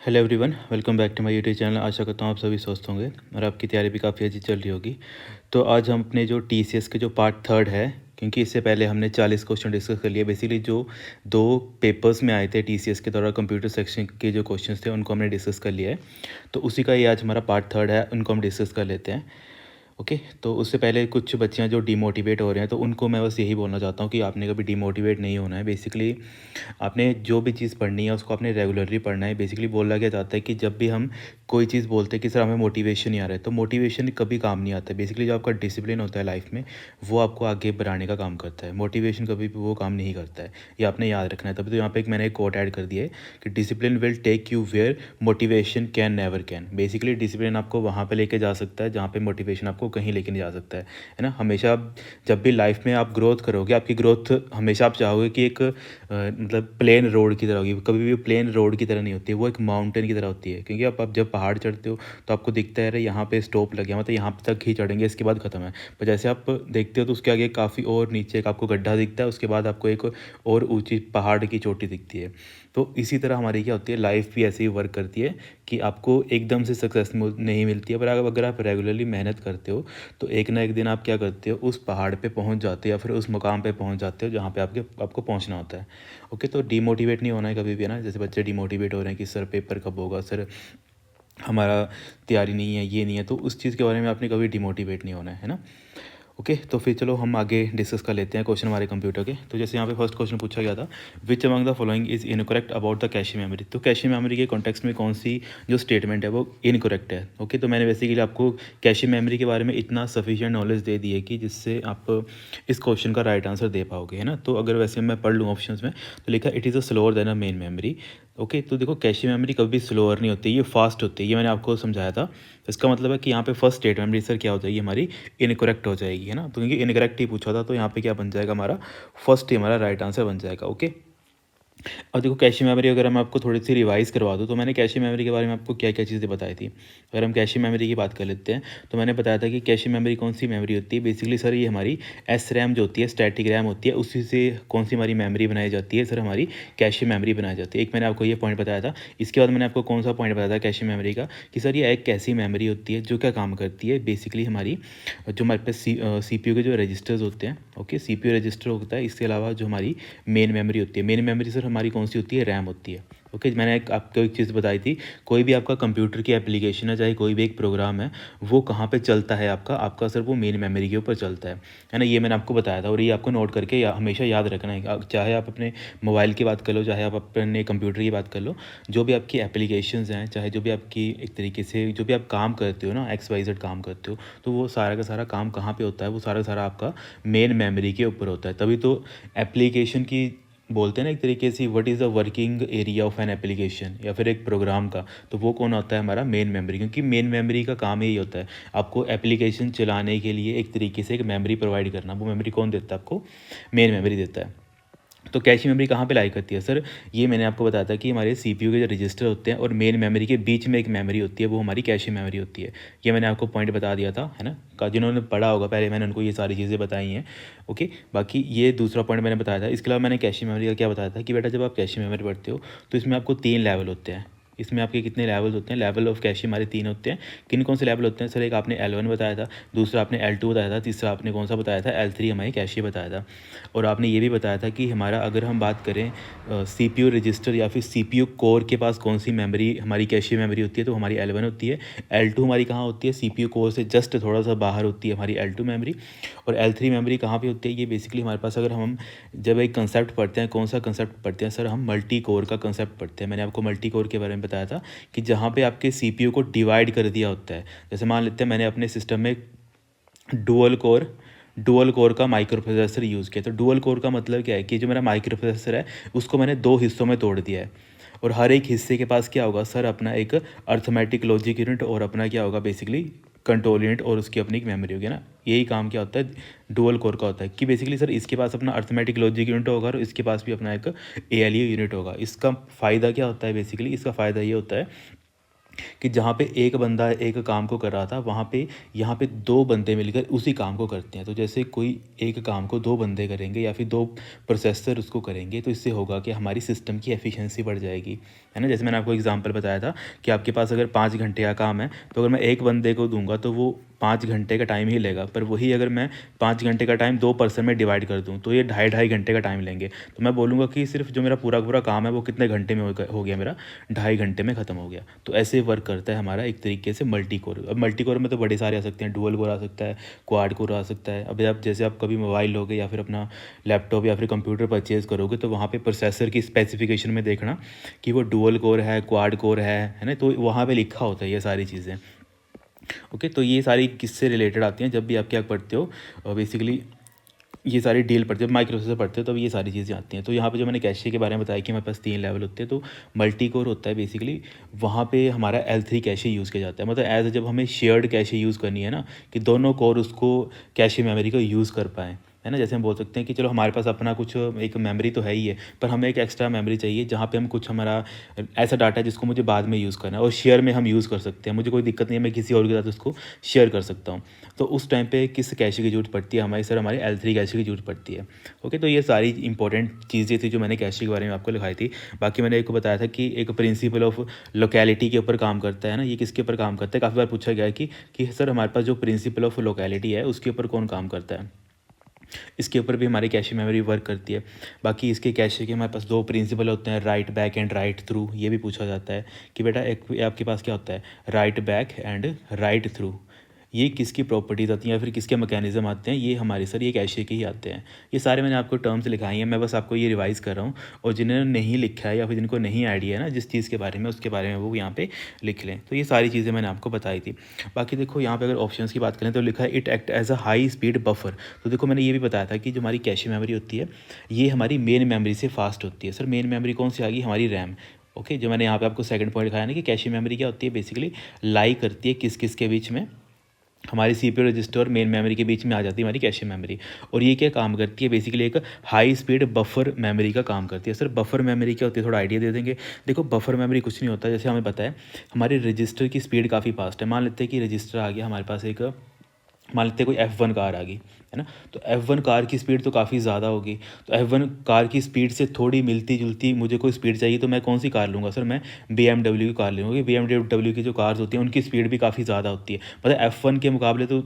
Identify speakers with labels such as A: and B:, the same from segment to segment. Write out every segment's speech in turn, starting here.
A: Hello everyone, welcome back to my YouTube channel. आशा करता हूँ आप सभी स्वस्थ होंगे और आपकी तैयारी भी काफ़ी अच्छी चल रही होगी। तो आज हम अपने जो टीसीएस के जो पार्ट थर्ड है, क्योंकि इससे पहले हमने 40 क्वेश्चन डिस्कस कर लिए। बेसिकली जो दो पेपर्स में आए थे टीसीएस के दौरान कंप्यूटर सेक्शन के जो क्वेश्चंस थे उनको हमने डिस्कस कर लिया है। तो उसी का ये आज हमारा पार्ट थर्ड है, उनको हम डिस्कस कर लेते हैं। ओके, तो उससे पहले कुछ बच्चियां जो डिमोटिवेट हो रहे हैं, तो उनको मैं बस यही बोलना चाहता हूँ कि आपने कभी डिमोटिवेट नहीं होना है। बेसिकली आपने जो भी चीज़ पढ़नी है उसको आपने रेगुलरली पढ़ना है। बेसिकली बोला क्या जाता है कि जब भी हम कोई चीज़ बोलते हैं कि सर हमें मोटिवेशन नहीं आ रहा है, तो मोटिवेशन कभी काम नहीं आता है। बेसिकली जो आपका डिसिप्लिन होता है लाइफ में, वो आपको आगे बढ़ाने का काम करता है। मोटिवेशन कभी भी वो काम नहीं करता है, ये आपने याद रखना है। तभी तो यहाँ पे मैंने एक कोट ऐड कर दिया है कि discipline will take you where motivation can never can. Basically discipline आपको वहाँ पे लेके जा सकता है जहाँ पे मोटिवेशन आपको कहीं लेके नहीं जा सकता है ना। हमेशा जब भी लाइफ में आप ग्रोथ करोगे, आपकी ग्रोथ हमेशा आप चाहोगे कि एक मतलब प्लेन रोड की तरह होगी। कभी भी प्लेन रोड की तरह नहीं होती है, वो एक माउंटेन की तरह होती है। क्योंकि आप जब पहाड़ चढ़ते हो तो आपको दिखता है अरे यहाँ पे स्टॉप लग गया, मतलब यहाँ तक ही चढ़ेंगे, इसके बाद ख़त्म है। पर जैसे आप देखते हो तो उसके आगे काफ़ी और नीचे एक आपको गड्ढा दिखता है, उसके बाद आपको एक और ऊंची पहाड़ की चोटी दिखती है। तो इसी तरह हमारी क्या होती है, लाइफ भी ऐसे ही वर्क करती है कि आपको एकदम से सक्सेस नहीं मिलती है। पर अगर आप रेगुलरली मेहनत करते हो तो एक ना एक दिन आप क्या करते हो, उस पहाड़ पे पहुंच जाते हो या फिर उस मुकाम पे पहुंच जाते हो जहाँ पे आपको पहुंचना होता है। ओके, तो डीमोटिवेट नहीं होना है कभी भी, है ना। जैसे बच्चे डीमोटिवेट हो रहे हैं कि सर पेपर कब होगा, सर हमारा तैयारी नहीं है, ये नहीं है, तो उस चीज़ के बारे में आपने कभी डिमोटिवेट नहीं होना है ना। ओके, तो फिर चलो हम आगे डिस्कस कर लेते हैं क्वेश्चन हमारे कंप्यूटर के। तो जैसे यहाँ पे फर्स्ट क्वेश्चन पूछा गया था, विच among the following is incorrect about the cache memory. तो कैशे मेमोरी के कॉन्टेक्स्ट में कौन सी जो स्टेटमेंट है वो इनकरेक्ट है। ओके, तो मैंने बेसिकली आपको कैशे मेमोरी के बारे में इतना सफिशिएंट नॉलेज दे दी है कि जिससे आप इस क्वेश्चन का राइट आंसर दे पाओगे, है ना। तो अगर वैसे मैं पढ़ लूँ ऑप्शन में, तो लिखा it is a slower then a main memory. Okay, तो देखो कैशे मेमोरी कभी स्लोअर नहीं होती, ये फास्ट होती है। ये मैंने आपको समझाया था। इसका मतलब है कि यहाँ पे फर्स्ट स्टेटमेंट मेरी सर क्या हो जाएगी, हमारी इनकरेक्ट हो जाएगी, है ना। तो क्योंकि इनकरेक्ट ही पूछा था, तो यहाँ पे क्या बन जाएगा, हमारा फर्स्ट ही हमारा राइट आंसर बन जाएगा। ओके, और देखो कैशे मेमोरी अगर मैं आपको थोड़ी सी रिवाइज़ करवा दूँ, तो मैंने कैशे मेमोरी के बारे में आपको क्या क्या चीज़ें बताई थी। अगर हम कैशे मेमोरी की बात कर लेते हैं, तो मैंने बताया था कि कैशे मेमोरी कौन सी मेमोरी होती है। बेसिकली सर ये हमारी एस रैम जो होती है, स्टैटिक रैम होती है, उसी से कौन सी हमारी मेमोरी बनाई जाती है सर, हमारी कैशे मेमोरी बनाई जाती है। एक मैंने आपको ये पॉइंट बताया था। इसके बाद मैंने आपको कौन सा पॉइंट बताया था कैशे मेमोरी का, कि सर ये एक ऐसी मेमोरी होती है जो क्या काम करती है। बेसिकली हमारी जो हमारे पास CPU के जो रजिस्टर्स होते हैं, ओके, CPU रजिस्टर होता है। इसके अलावा जो हमारी मेन मेमोरी होती है, मेन मेमोरी सर हमारी कौन सी होती है, रैम होती है। ओके, मैंने आपको एक चीज़ बताई थी, कोई भी आपका कंप्यूटर की एप्लीकेशन है, चाहे कोई भी एक प्रोग्राम है, वो कहाँ पे चलता है, आपका सर वो मेन मेमोरी के ऊपर चलता है ना। ये मैंने आपको बताया था और ये आपको नोट करके हमेशा याद रखना है। चाहे आप अपने मोबाइल की बात कर लो, चाहे आप अपने कंप्यूटर की बात कर लो, जो भी आपकी एप्लीकेशंस हैं, चाहे जो भी आपकी एक तरीके से जो भी आप काम करते हो ना, XYZ काम करते हो, तो वो सारा का सारा काम कहाँ पे होता है, वो सारा का सारा आपका मेन मेमोरी के ऊपर होता है। तभी तो एप्लीकेशन की बोलते हैं ना एक तरीके से, what is the working area of an application या फिर एक प्रोग्राम का, तो वो कौन होता है, हमारा मेन मेमोरी। क्योंकि मेन मेमोरी का काम यही होता है, आपको एप्लीकेशन चलाने के लिए एक तरीके से एक मेमोरी प्रोवाइड करना। वो मेमोरी कौन देता है आपको, मेन मेमोरी देता है। तो कैशे मेमोरी कहाँ पे लाई करती है सर, ये मैंने आपको बताया था कि हमारे CPU के जो रजिस्टर होते हैं और मेन मेमोरी के बीच में एक मेमोरी होती है, वो हमारी कैशे मेमोरी होती है। ये मैंने आपको पॉइंट बता दिया था, है ना। जिन्होंने पढ़ा होगा पहले, मैंने उनको ये सारी चीज़ें बताई हैं। ओके, बाकी ये दूसरा पॉइंट मैंने बताया था। इसके अलावा मैंने कैशे मेमोरी का क्या बताया था कि बेटा जब आप कैशे मेमोरी पढ़ते हो तो इसमें आपको 3 लेवल होते हैं। इसमें आपके कितने लेवल्स होते हैं, लेवल ऑफ कैशे हमारे 3 होते हैं। किन कौन से लेवल होते हैं सर, एक आपने L1 बताया था, दूसरा आपने L2 बताया था, तीसरा आपने कौन सा बताया था, L3 हमारी कैशे बताया था। और आपने ये भी बताया था कि हमारा अगर हम बात करें CPU रजिस्टर या फिर CPU कोर के पास कौन सी मेमोरी हमारी कैशे मेमोरी होती है, तो हमारी L1 होती है। L2 हमारी कहाँ होती है, CPU कोर से जस्ट थोड़ा सा बाहर होती है हमारी L2 मेमोरी। और L3 मेमोरी कहाँ पे होती है, ये बेसिकली हमारे पास अगर हम जब एक कंसेप्ट पढ़ते हैं, कौन सा कंसेप्ट पढ़ते हैं सर, हम मल्टी कोर का कंसेप्ट पढ़ते हैं। मैंने आपको मल्टी कोर के बारे में बताया था कि जहाँ पे आपके CPU को डिवाइड कर दिया होता है। जैसे मान लेते हैं मैंने अपने सिस्टम में डुअल कोर का माइक्रो प्रोसेसर यूज़ किया। तो डुअल कोर का मतलब क्या है कि जो मेरा माइक्रो प्रोसेसर है उसको मैंने 2 हिस्सों में तोड़ दिया है। और हर एक हिस्से के पास क्या होगा सर, अपना एक अर्थमेटिक लॉजिक यूनिट और अपना क्या होगा बेसिकली कंट्रोल यूनिट, और उसकी अपनी एक मेमोरी होगी ना। यही काम क्या होता है डुअल कोर का होता है कि बेसिकली सर इसके पास अपना अर्थमेटिक लॉजिक यूनिट होगा और इसके पास भी अपना एक ALU यूनिट होगा। इसका फ़ायदा क्या होता है, बेसिकली इसका फ़ायदा ये होता है कि जहाँ पे एक बंदा एक काम को कर रहा था, वहाँ पे यहाँ पे 2 बंदे मिलकर उसी काम को करते हैं। तो जैसे कोई एक काम को 2 बंदे करेंगे या फिर 2 प्रोसेसर उसको करेंगे, तो इससे होगा कि हमारी सिस्टम की एफिशिएंसी बढ़ जाएगी, है ना? जैसे मैंने आपको एग्ज़ाम्पल बताया था कि आपके पास अगर 5 घंटे का काम है, तो अगर मैं एक बंदे को दूँगा तो वो 5 घंटे का टाइम ही लेगा। पर वही अगर मैं 5 घंटे का टाइम 2 पर्सन में डिवाइड कर दूँ, तो ये ढाई घंटे का टाइम लेंगे। तो मैं बोलूँगा कि सिर्फ़ जो मेरा पूरा का पूरा काम है वो कितने घंटे में हो गया मेरा, 2.5 घंटे में ख़त्म हो गया। तो ऐसे वर्क करता है हमारा एक तरीके से मल्टी कोर। अब मल्टी कोर में तो बड़े सारे आ सकते हैं, डुअल कोर आ सकता है, क्वाड कोर आ सकता है। अब आप जैसे आप कभी मोबाइल लोगे या फिर अपना लैपटॉप या फिर कंप्यूटर परचेज़ करोगे, तो वहाँ पे प्रोसेसर की स्पेसिफिकेशन में देखना कि वो डुअल कोर है, क्वाड कोर है ना? तो वहाँ पे लिखा होता है ये सारी चीज़ें। ओके, तो ये सारी किससे रिलेटेड आती हैं जब भी आप क्या पढ़ते हो, बेसिकली ये सारी डील पढ़ते हो, माइक्रो प्रोसेसर पढ़ते हो, तब ये सारी चीज़ें आती हैं। तो यहाँ पे जो मैंने कैशे के बारे में बताया कि हमारे पास 3 लेवल होते हैं, तो मल्टी कोर होता है बेसिकली, वहाँ पे हमारा L3 कैशे यूज़ किया जाता है। मतलब एज जब हमें शेयर्ड कैशे यूज़ करनी है ना, कि दोनों कोर उसको कैशे मेमोरी को यूज़ कर पाएँ, है ना? जैसे हम बोल सकते हैं कि चलो हमारे पास अपना कुछ एक मेमोरी तो है ही है, पर हमें एक एक्स्ट्रा मेमोरी चाहिए जहाँ पे हम कुछ हमारा ऐसा डाटा है जिसको मुझे बाद में यूज़ करना है और शेयर में हम यूज़ कर सकते हैं। मुझे कोई दिक्कत नहीं है, मैं किसी और के साथ उसको शेयर कर सकता हूँ। तो उस टाइम पे किस कैशे की ज़रूरत पड़ती है? हमारी हमारी L3 कैशे की ज़रूरत पड़ती है। ओके, तो ये सारी इंपॉर्टेंट चीज़ें थी जो मैंने कैशे के बारे में आपको लिखाई थी। बाकी मैंने एक बताया था कि एक प्रिंसिपल ऑफ लोकेलिटी के ऊपर काम करता है ना, ये किसके ऊपर काम करता है? काफ़ी बार पूछा गया है कि सर हमारे पास जो प्रिंसिपल ऑफ लोकेलिटी है उसके ऊपर कौन काम करता है? इसके ऊपर भी हमारी कैशे मेमोरी वर्क करती है। बाकी इसके कैशे के हमारे पास 2 प्रिंसिपल होते हैं, right back and right through. ये भी पूछा जाता है कि बेटा एक आपके पास क्या होता है, right back and right through. ये किसकी प्रॉपर्टीज़ आती हैं या फिर किसके मैकेनिज़्म आते हैं? ये हमारे सर ये कैशे के ही आते हैं। ये सारे मैंने आपको टर्म्स लिखाई हैं, मैं बस आपको ये रिवाइज़ कर रहा हूँ, और जिन्होंने नहीं लिखा है या फिर जिनको नहीं आइडिया है ना जिस चीज़ के बारे में, उसके बारे में वो यहाँ पे लिख लें। तो ये सारी चीज़ें मैंने आपको बताई थी। बाकी देखो यहाँ पे अगर ऑप्शंस की बात करें तो लिखा है it act as a high speed buffer. तो देखो मैंने ये भी बताया था कि जो हमारी कैशे मेमोरी होती है ये हमारी मेन मेमोरी से फास्ट होती है। सर मेन मेमोरी कौन सी आ गई? हमारी रैम। ओके, जो मैंने यहाँ पे आपको सेकंड पॉइंट दिखाया ना कि कैशे मेमोरी क्या होती है, बेसिकली लाई करती है किस किस के बीच में, हमारी सीपीयू रजिस्टर और मेन मेमोरी के बीच में आ जाती है हमारी कैशे मेमोरी। और ये क्या काम करती है? बेसिकली एक हाई स्पीड बफर मेमोरी का काम करती है। सर बफर मेमोरी क्या होती है, थोड़ा आइडिया दे देंगे? देखो बफर मेमोरी कुछ नहीं होता, जैसे हमें पता है हमारे रजिस्टर की स्पीड काफ़ी फास्ट है। मान लेते हैं कि रजिस्टर आ गया हमारे पास एक, मान लेते हैं कोई F1 कार आ गई, है ना? तो F1 कार की स्पीड तो काफ़ी ज़्यादा होगी। तो F1 कार की स्पीड से थोड़ी मिलती जुलती मुझे कोई स्पीड चाहिए, तो मैं कौन सी कार लूँगा? सर मैं BMW की कार लूँगा, क्योंकि BMW की जो कार्स होती हैं उनकी स्पीड भी काफ़ी ज़्यादा होती है। मतलब F1 के मुकाबले तो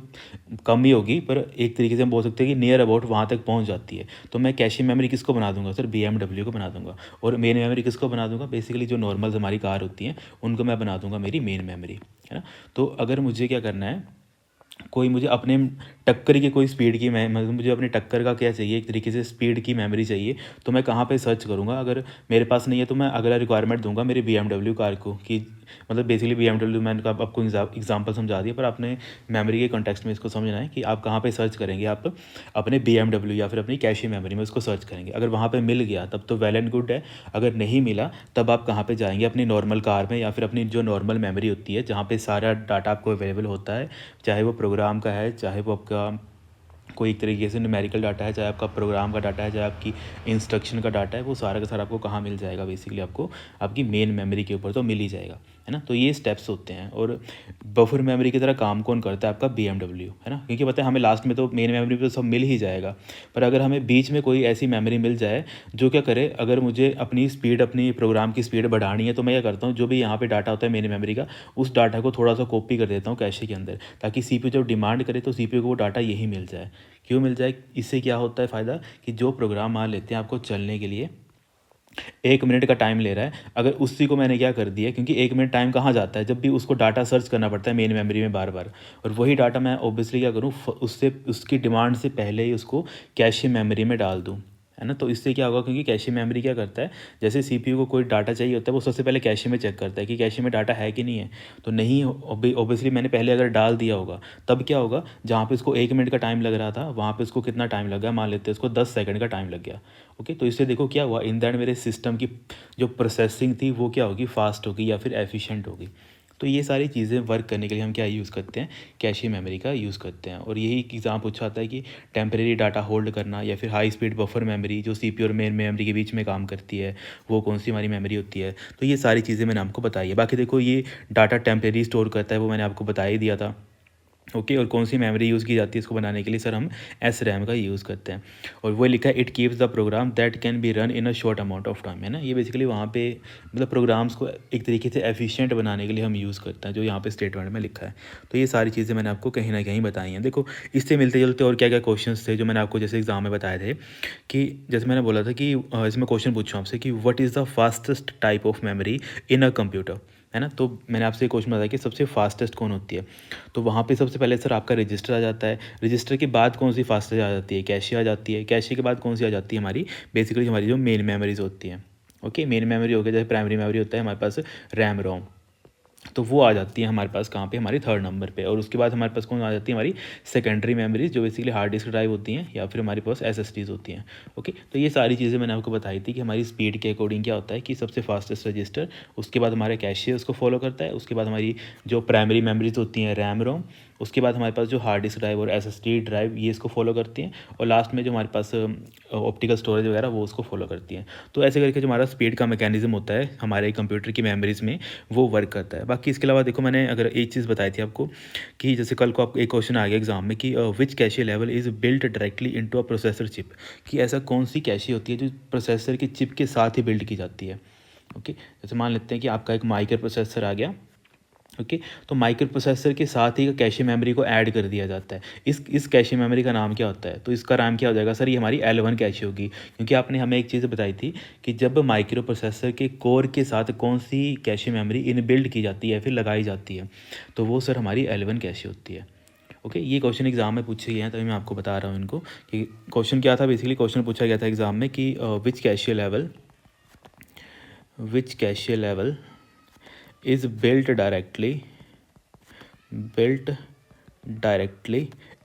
A: कम ही होगी, पर एक तरीके से हम बोल सकते हैं कि नियर अबाउट वहाँ तक पहुँच जाती है। तो मैं कैशे मेमोरी किसको बना दूँगा? सर BMW को बना दूँगा। और मेन मेमोरी किसको बना दूँगा? बेसिकली जो नॉर्मल हमारी कार होती हैं उनको मैं बना दूँगा मेरी मेन मेमोरी, है ना? तो अगर मुझे क्या करना है, कोई मुझे अपने टक्कर की कोई स्पीड की, मैं मतलब मुझे अपने टक्कर का क्या चाहिए, एक तरीके से स्पीड की मेमोरी चाहिए, तो मैं कहाँ पे सर्च करूँगा? अगर मेरे पास नहीं है तो मैं अगला रिक्वायरमेंट दूंगा मेरी BMW कार को, कि मतलब बेसिकली BMW मैंने आपको एग्जांपल समझा दिया, पर आपने मेमोरी के कॉन्टेक्स्ट में इसको समझना है कि आप कहाँ पे सर्च करेंगे। आप अपने BMW या फिर अपनी कैशे मेमोरी में उसको सर्च करेंगे। अगर वहाँ पे मिल गया तब तो वेल एंड गुड है, अगर नहीं मिला तब आप कहाँ पे जाएंगे? अपनी नॉर्मल कार में या फिर अपनी जो नॉर्मल मेमोरी होती है जहाँ पे सारा डाटा आपको अवेलेबल होता है, चाहे वो प्रोग्राम का है, चाहे वो आपका कोई एक तरीके से न्यूमेरिकल डाटा है, चाहे आपका प्रोग्राम का डाटा है, चाहे आपकी इंस्ट्रक्शन का डाटा है, वो सारा का सारा आपको कहाँ मिल जाएगा? बेसिकली आपको आपकी मेन मेमोरी के ऊपर तो मिल ही जाएगा, है ना? तो ये स्टेप्स होते हैं। और बफर मेमोरी की तरह काम कौन करता है? आपका BMW, है ना? क्योंकि पता है हमें लास्ट में तो मेन मेमोरी पे सब मिल ही जाएगा, पर अगर हमें बीच में कोई ऐसी मेमोरी मिल जाए जो क्या करे, अगर मुझे अपनी स्पीड, अपनी प्रोग्राम की स्पीड बढ़ानी है, तो मैं क्या करता हूँ, जो भी यहाँ पे डाटा होता है मेन मेमोरी का, उस डाटा को थोड़ा सा कॉपी कर देता हूँ कैशे के अंदर, ताकि CPU जब डिमांड करे तो CPU को वो डाटा यही मिल जाए। क्यों मिल जाए? इससे क्या होता है फ़ायदा, कि जो प्रोग्राम मान लेते हैं आपको चलने के लिए 1 मिनट का टाइम ले रहा है, अगर उसी को मैंने क्या कर दिया, क्योंकि 1 मिनट टाइम कहाँ जाता है, जब भी उसको डाटा सर्च करना पड़ता है मेन मेमोरी में बार बार, और वही डाटा मैं ऑब्वियसली क्या करूँ, उससे उसकी डिमांड से पहले ही उसको कैशे मेमोरी में डाल दूँ, है ना? तो इससे क्या होगा, क्योंकि कैशे मेमोरी क्या करता है, जैसे CPU को कोई डाटा चाहिए होता है वो सबसे पहले कैशे में चेक करता है कि कैशे में डाटा है कि नहीं है। तो नहीं, ऑब्वियसली मैंने पहले अगर डाल दिया होगा, तब क्या होगा, जहाँ पे उसको 1 मिनट का टाइम लग रहा था वहाँ पे उसको कितना टाइम लग गया, मान लेते हैं उसको 10 सेकंड का टाइम लग गया। ओके, तो इससे देखो क्या हुआ, इन दैट मेरे सिस्टम की जो प्रोसेसिंग थी वो क्या होगी, फास्ट होगी या फिर एफिशिएंट होगी। तो ये सारी चीज़ें वर्क करने के लिए हम क्या यूज़ करते हैं, कैशे मेमोरी का यूज़ करते हैं। और यही एग्ज़ाम पूछा आता है कि टेम्परेरी डाटा होल्ड करना या फिर हाई स्पीड बफर मेमोरी जो सीपीयू और मेन मेमोरी के बीच में काम करती है, वो कौन सी हमारी मेमोरी होती है। तो ये सारी चीज़ें मैंने आपको बताई है। बाकी देखो ये डाटा टेम्परेरी स्टोर करता है, वो मैंने आपको बता ही दिया था। ओके, और कौन सी मेमोरी यूज़ की जाती है इसको बनाने के लिए, सर हम एस रैम का यूज़ करते हैं। और वो लिखा है it keeps the program that can be run in a short amount of time, है ना। ये बेसिकली वहाँ पे मतलब प्रोग्राम्स को एक तरीके से एफिशिएंट बनाने के लिए हम यूज़ करते हैं, जो यहाँ पे स्टेटमेंट में लिखा है। तो ये सारी चीज़ें मैंने आपको कहीं ना कहीं बताई हैं। देखो इससे मिलते जुलते और क्या क्या क्वेश्चन थे जो मैंने आपको जैसे एग्जाम में बताए थे, कि जैसे मैंने बोला था कि इसमें क्वेश्चन पूछूँ आपसे कि what is the fastest type of memory in a computer, है ना। तो मैंने आपसे क्वेश्चन बताया कि सबसे फास्टेस्ट कौन होती है। तो वहाँ पे सबसे पहले सर आपका रजिस्टर आ जाता है। रजिस्टर के बाद कौन सी फास्टेस्ट आ जाती है, कैशे आ जाती है। कैशे के बाद कौन सी आ जाती है हमारी, बेसिकली हमारी जो मेन मेमोरीज होती हैं। ओके, मेन मेमोरी हो गया, जैसे प्राइमरी मेमोरी होता है हमारे पास रैम रोम, तो वो आ जाती है हमारे पास कहाँ पे, हमारी थर्ड नंबर पे। और उसके बाद हमारे पास कौन आ जाती है, हमारी सेकेंडरी मेमोरीज जो बेसिकली हार्ड डिस्क ड्राइव होती हैं या फिर हमारे पास एसएसडीज होती हैं। ओके, तो ये सारी चीज़ें मैंने आपको बताई थी कि हमारी स्पीड के अकॉर्डिंग क्या होता है कि सबसे फास्टेस्ट रजिस्टर, उसके बाद हमारे कैशे उसको फॉलो करता है, उसके बाद हमारी जो प्राइमरी मेमोरीज होती हैं रैम रोम, उसके बाद हमारे पास जो हार्ड डिस्क ड्राइव और एसएसडी ड्राइव ये इसको फॉलो करती हैं, और लास्ट में जो हमारे पास ऑप्टिकल स्टोरेज वगैरह वो उसको फॉलो करती हैं। तो ऐसे करके जो हमारा स्पीड का मैकेनिज्म होता है हमारे कंप्यूटर की मेमोरीज में, वो वर्क करता है। बाकी इसके अलावा देखो मैंने अगर एक चीज़ बताई थी आपको कि जैसे कल को आपको एक क्वेश्चन आ गया एग्जाम में कि which cache level is built directly into a processor chip, कि ऐसा कौन सी कैशे होती है जो प्रोसेसर की चिप के साथ ही बिल्ड की जाती है। ओके, जैसे मान लेते हैं कि आपका एक माइक्रो प्रोसेसर आ गया। ओके, तो माइक्रो प्रोसेसर के साथ ही कैशे मेमोरी को ऐड कर दिया जाता है। इस कैशे मेमोरी का नाम क्या होता है, तो इसका नाम क्या हो जाएगा सर, ये हमारी L1 कैशे होगी। क्योंकि आपने हमें एक चीज़ बताई थी कि जब माइक्रो प्रोसेसर के कोर के साथ कौन सी कैशे मेमोरी इनबिल्ड की जाती है फिर लगाई जाती है, तो वो सर हमारी L1 कैशे होती है। ओके, ये क्वेश्चन एग्जाम में पूछे गए हैं, तभी मैं आपको बता रहा हूँ इनको कि क्वेश्चन क्या था। बेसिकली क्वेश्चन पूछा गया था एग्जाम में कि which cache level is built directly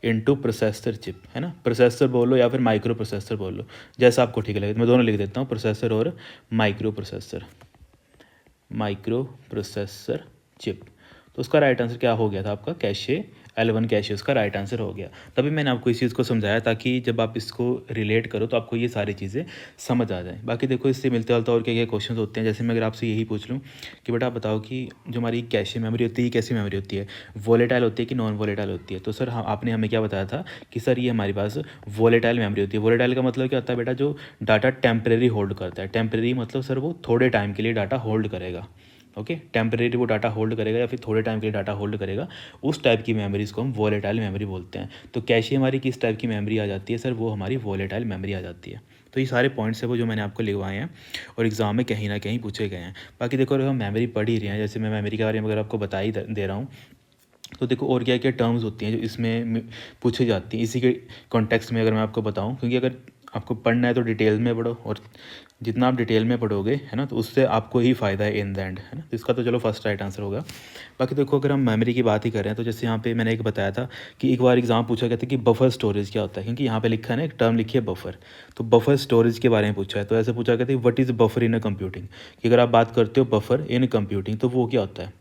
A: into processor chip, है ना। प्रोसेसर बोलो या फिर माइक्रो प्रोसेसर बोलो, जैसा आपको ठीक लगे। मैं दोनों लिख देता हूँ, प्रोसेसर और माइक्रो प्रोसेसर चिप। तो उसका राइट आंसर क्या हो गया था आपका, कैशे L1 कैशे उसका राइट आंसर हो गया। तभी मैंने आपको इस चीज़ को समझाया ताकि जब आप इसको रिलेट करो तो आपको ये सारी चीज़ें समझ आ जाए। बाकी देखो इससे मिलते जुलता और क्या क्या क्वेश्चन होते हैं। जैसे मैं अगर आपसे यही पूछ लूँ कि बेटा आप बताओ कि जो हमारी कैशे मेमोरी होती है कैसी मेमोरी होती है, वोलेटाइल होती है कि नॉन वोलेटाइल होती है। तो सर आपने हमें क्या बताया था कि सर ये हमारे पास वोलेटाइल मेमोरी होती है। वोलेटाइल का मतलब क्या होता है बेटा, जो डाटा टेम्परेरी होल्ड करता है। टेम्परेरी मतलब सर वो थोड़े टाइम के लिए डाटा होल्ड करेगा। ओके, टेम्परेरी वो डाटा होल्ड करेगा या फिर थोड़े टाइम के लिए डाटा होल्ड करेगा, उस टाइप की मेमोरीज़ को हम वोलेटाइल मेमोरी बोलते हैं। तो कैशे हमारी किस टाइप की मेमोरी आ जाती है सर, वो हमारी वोलेटाइल मेमोरी आ जाती है। तो ये सारे पॉइंट्स है वो जो मैंने आपको लिखवाए हैं और एग्जाम में कहीं ना कहीं पूछे गए हैं। बाकी देखो अगर हम मेमोरी पढ़ ही रहे हैं, जैसे मैं मेमोरी के बारे में अगर आपको बता ही दे रहा हूँ, तो देखो और क्या क्या टर्म्स होती हैं जो इसमें पूछी जाती हैं इसी के कॉन्टेक्स्ट में अगर मैं आपको बताऊं। क्योंकि अगर आपको पढ़ना है तो डिटेल में पढ़ो, और जितना आप डिटेल में पढ़ोगे है ना, तो उससे आपको ही फ़ायदा है इन द एंड, है ना। तो इसका तो चलो फर्स्ट राइट आंसर होगा। बाकी देखो अगर हम मेमोरी की बात ही कर रहे हैं तो जैसे यहाँ पे मैंने एक बताया था कि एक बार एग्जाम पूछा गया था कि बफर स्टोरेज क्या होता है। क्योंकि यहाँ पे लिखा है ना, एक टर्म लिखी है बफर, तो बफर स्टोरेज के बारे में पूछा है। तो ऐसे पूछा गया था what is buffer in a computing, कि अगर आप बात करते हो बफर इन कंप्यूटिंग तो वो क्या होता है,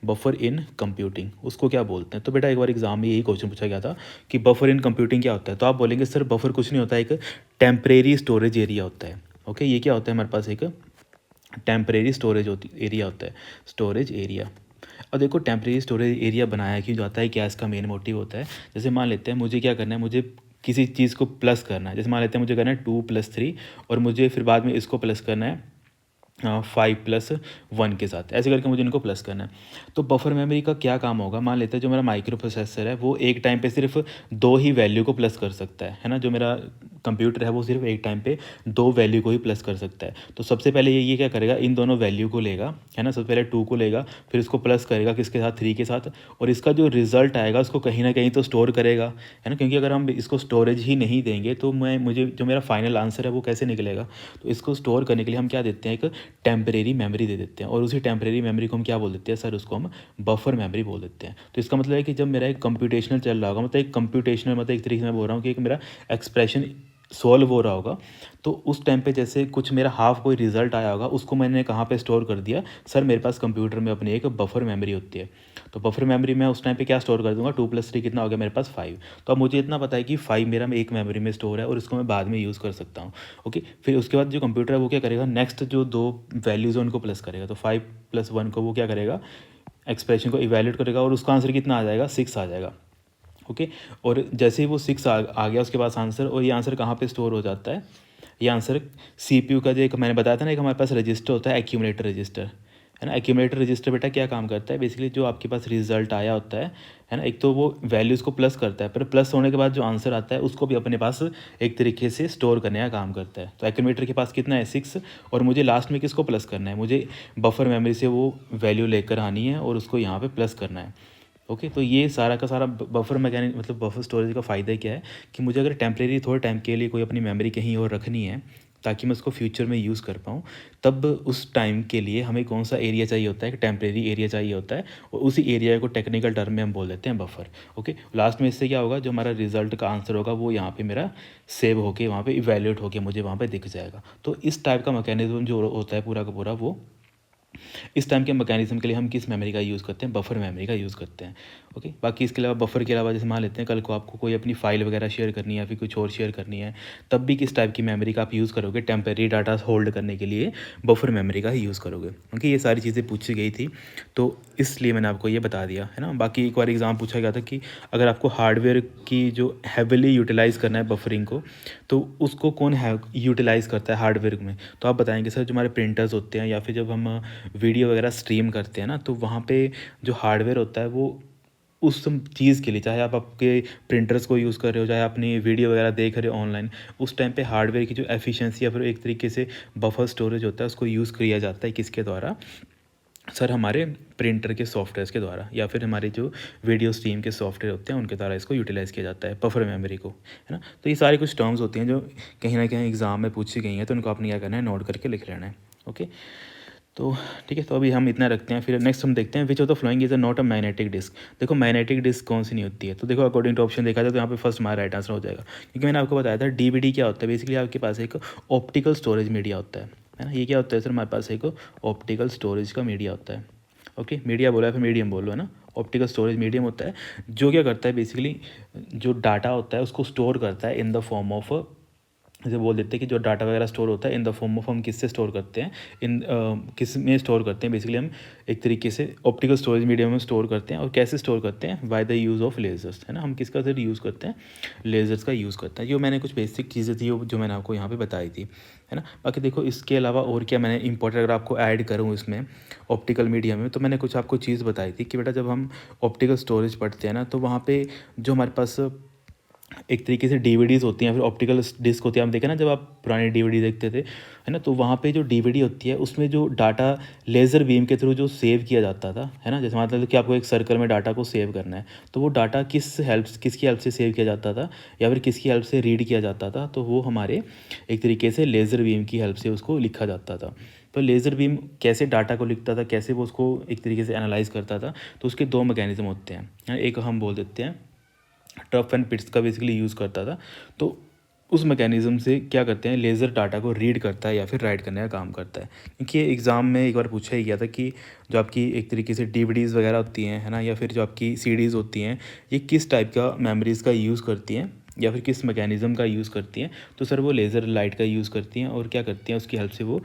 A: बफर इन कंप्यूटिंग उसको क्या बोलते हैं। तो बेटा एक बार एग्जाम में यही क्वेश्चन पूछा गया था कि बफर इन कंप्यूटिंग क्या होता है। तो आप बोलेंगे सर बफर कुछ नहीं होता, एक टेम्परेरी स्टोरेज एरिया होता है। ओके, ये क्या होता है हमारे पास, एक टेम्परेरी स्टोरेज एरिया होता है, स्टोरेज एरिया। और देखो टेम्परेरी स्टोरेज एरिया बनाया क्यों जाता है, क्या इसका मेन मोटिव होता है। जैसे मान लेते हैं मुझे क्या करना है, मुझे किसी चीज़ को प्लस करना है। जैसे मान लेते हैं मुझे करना है 2+3 और मुझे फिर बाद में इसको प्लस करना है 5+1 के साथ, ऐसे करके मुझे इनको प्लस करना है। तो बफर मेमोरी का क्या काम होगा, मान लेते हैं जो मेरा माइक्रो प्रोसेसर है वो एक टाइम पे सिर्फ दो ही वैल्यू को प्लस कर सकता है ना। जो मेरा कंप्यूटर है वो सिर्फ एक टाइम पे दो वैल्यू को ही प्लस कर सकता है। तो सबसे पहले ये क्या करेगा, इन दोनों वैल्यू को लेगा, है ना। सबसे पहले 2 को लेगा, फिर इसको प्लस करेगा किसके साथ, 3 के साथ, और इसका जो रिजल्ट आएगा उसको कहीं ना कहीं तो स्टोर करेगा, है ना। क्योंकि अगर हम इसको स्टोरेज ही नहीं देंगे तो मुझे जो मेरा फाइनल आंसर है वो कैसे निकलेगा। तो इसको स्टोर करने के लिए हम क्या देते हैं, एक टेम्परेरी मेमोरी दे देते हैं, और उसी टेम्परेरी मेमोरी को हम क्या बोल देते हैं सर, उसको हम बफर मेमोरी बोल देते हैं। तो इसका मतलब है कि जब मेरा एक कंप्यूटेशनल चल रहा होगा, मतलब एक कंप्यूटेशनल मतलब एक तरीके से मैं बोल रहा हूँ कि एक मेरा एक्सप्रेशन सॉल्व हो रहा होगा, तो उस टाइम पे जैसे कुछ मेरा हाफ कोई रिजल्ट आया होगा, उसको मैंने कहाँ पे स्टोर कर दिया। सर मेरे पास कंप्यूटर में अपनी एक बफर मेमोरी होती है, तो बफर मेमोरी में उस टाइम पे क्या स्टोर कर दूंगा, 2+3 कितना हो गया मेरे पास 5। तो अब मुझे इतना पता है कि 5 मेरा में एक मेमोरी में स्टोर है और इसको मैं बाद में यूज़ कर सकता हूँ। ओके, फिर उसके बाद जो कंप्यूटर है वो क्या करेगा, नेक्स्ट जो दो वैल्यूज़ है उनको प्लस करेगा, तो 5+1 को वो क्या करेगा, एक्सप्रेशन को इवैल्यूएट करेगा और उसका आंसर कितना आ जाएगा, 6 आ जाएगा। ओके, और जैसे ही वो 6 आ गया उसके पास आंसर, और ये आंसर कहाँ पे स्टोर हो जाता है, ये आंसर सीपीयू का जो एक मैंने बताया था ना, एक हमारे पास रजिस्टर होता है एक्यूमुलेटर रजिस्टर, है ना। एक्यूमुलेटर रजिस्टर बेटा क्या काम करता है, बेसिकली जो आपके पास रिजल्ट आया होता है ना, एक तो वो वैल्यूज़ को प्लस करता है, पर प्लस होने के बाद जो आंसर आता है उसको भी अपने पास एक तरीके से स्टोर करने का काम करता है। तो एक्यूमुलेटर के पास कितना है, 6, और मुझे लास्ट में किसको प्लस करना है, मुझे बफर मेमोरी से वो वैल्यू लेकर आनी है और उसको यहाँ पे प्लस करना है। ओके, तो ये सारा का सारा बफर मैकेनिक मतलब बफर स्टोरेज का फ़ायदा क्या है कि मुझे अगर टेम्परेरी थोड़े टाइम के लिए कोई अपनी मेमोरी कहीं और रखनी है ताकि मैं उसको फ्यूचर में यूज़ कर पाऊँ, तब उस टाइम के लिए हमें कौन सा एरिया चाहिए होता है, एक टेम्परेरी एरिया चाहिए होता है, और उसी एरिया को टेक्निकल टर्म में हम बोल देते हैं बफर। ओके, लास्ट में इससे क्या होगा, जो हमारा रिजल्ट का आंसर होगा वो यहाँ पे मेरा सेव होके वहाँ पे इवैल्यूएट होके मुझे वहाँ पे दिख जाएगा। तो इस टाइप का मैकेनिज्म जो होता है पूरा का पूरा, वो इस टाइम के मैकेनिज्म के लिए हम किस मेमोरी का यूज़ करते हैं, बफर मेमोरी का यूज़ करते हैं। ओके, बाकी इसके अलावा बफर के अलावा जैसे मान लेते हैं कल को आपको कोई अपनी फाइल वगैरह शेयर करनी है या फिर कुछ और शेयर करनी है, तब भी किस टाइप की मेमोरी का आप यूज़ करोगे, टेम्परेरी डाटा होल्ड करने के लिए बफर मेमोरी का ही यूज़ करोगे। क्योंकि ये सारी चीज़ें पूछी गई थी तो इसलिए मैंने आपको ये बता दिया है ना। बाकी एक बार एग्ज़ाम पूछा गया था कि अगर आपको हार्डवेयर की जो हैविली यूटिलाइज़ करना है बफरिंग को, तो उसको कौन है यूटिलाइज़ करता है हार्डवेयर में, तो आप बताएंगे सर जो हमारे प्रिंटर्स होते हैं या फिर जब हम वीडियो वगैरह स्ट्रीम करते हैं ना, तो वहाँ पे जो हार्डवेयर होता है वो उस चीज़ के लिए, चाहे आप आपके प्रिंटर्स को यूज़ कर रहे हो, चाहे अपनी वीडियो वगैरह देख रहे हो ऑनलाइन, उस टाइम पे हार्डवेयर की जो एफिशिएंसी या फिर एक तरीके से बफर स्टोरेज होता है उसको यूज़ किया जाता है किसके द्वारा, सर हमारे प्रिंटर के सॉफ्टवेयर्स के द्वारा, या फिर हमारे जो वीडियो स्ट्रीम के सॉफ्टवेयर होते हैं उनके द्वारा इसको यूटिलाइज़ किया जाता है बफर मेमोरी को, है ना। तो ये सारी कुछ टर्म्स होती हैं जो कहीं ना कहीं एग्ज़ाम में पूछी गई हैं, तो उनको आपने क्या करना है, नोट करके लिख लेना है। ओके, तो ठीक है, तो अभी हम इतना रखते हैं। फिर नेक्स्ट हम देखते हैं विच of the following is a not a magnetic disk. देखो मैग्नेटिक डिस्क कौन सी नहीं होती है, तो देखो अकॉर्डिंग टू ऑप्शन देखा जाए तो यहाँ पे फर्स्ट हमारा राइट आंसर हो जाएगा, क्योंकि मैंने आपको बताया था डीवीडी क्या होता है, बेसिकली आपके पास एक ऑप्टिकल स्टोरेज मीडिया होता है ना। ये क्या होता है सर, हमारे पास एक ऑप्टिकल स्टोरेज का मीडिया होता है। ओके, मीडिया बोला है फिर मीडियम बोलो, है ना। ऑप्टिकल स्टोरेज मीडियम होता है जो क्या करता है, बेसिकली जो डाटा होता है उसको स्टोर करता है इन द फॉर्म ऑफ, जैसे बोल देते हैं कि जो डाटा वगैरह स्टोर होता है इन द फॉर्म ऑफ, हम किससे स्टोर करते हैं, इन किस में स्टोर करते हैं, बेसिकली हम एक तरीके से ऑप्टिकल स्टोरेज मीडियम में स्टोर करते हैं। और कैसे स्टोर करते हैं, by the use of lasers, है ना। हम किसका सर यूज़ करते हैं, लेजर्स का यूज़ करते हैं। जो मैंने कुछ बेसिक चीज़ें थी जो मैंने आपको यहाँ पे बताई थी, है ना। बाकी देखो इसके अलावा और क्या मैंने इंपॉर्टेंट अगर आपको ऐड करूँ इसमें ऑप्टिकल मीडिया में, तो मैंने कुछ आपको चीज़ बताई थी कि बेटा जब हम ऑप्टिकल स्टोरेज पढ़ते हैं ना, तो वहाँ पे जो हमारे पास एक तरीके से डीवीडीज़ होती हैं, फिर ऑप्टिकल डिस्क होती है। हम देखें ना जब आप पुरानी डीवीडी देखते थे, है ना, तो वहाँ पे जो डीवीडी होती है उसमें जो डाटा लेज़र बीम के थ्रू जो सेव किया जाता था, है ना, जैसे मतलब कि आपको एक सर्कल में डाटा को सेव करना है, तो वो डाटा किसकी हेल्प से सेव किया जाता था या फिर किसकी हेल्प से रीड किया जाता था, तो वो हमारे एक तरीके से लेज़र बीम की हेल्प से उसको लिखा जाता था। तो लेज़र बीम कैसे डाटा को लिखता था, कैसे वो उसको एक तरीके से एनालाइज करता था, तो उसके दो मैकेनिज्म होते हैं। एक हम बोल देते हैं टफ एंड पिट्स का बेसिकली यूज़ करता था। तो उस मैकेनिज़्म से क्या करते हैं, लेज़र डाटा को रीड करता है या फिर राइट करने का काम करता है। क्योंकि एग्ज़ाम में एक बार पूछा ही गया था कि जो आपकी एक तरीके से डीवीडीज़ वगैरह होती हैं, है ना, या फिर जो आपकी सीडीज़ होती हैं, ये किस टाइप का मेमोरीज़ का यूज़ करती हैं या फिर किस मैकेनिज़्म का यूज़ करती हैं, तो सर वो लेज़र लाइट का यूज़ करती हैं और क्या करती हैं, उसकी हेल्प से वो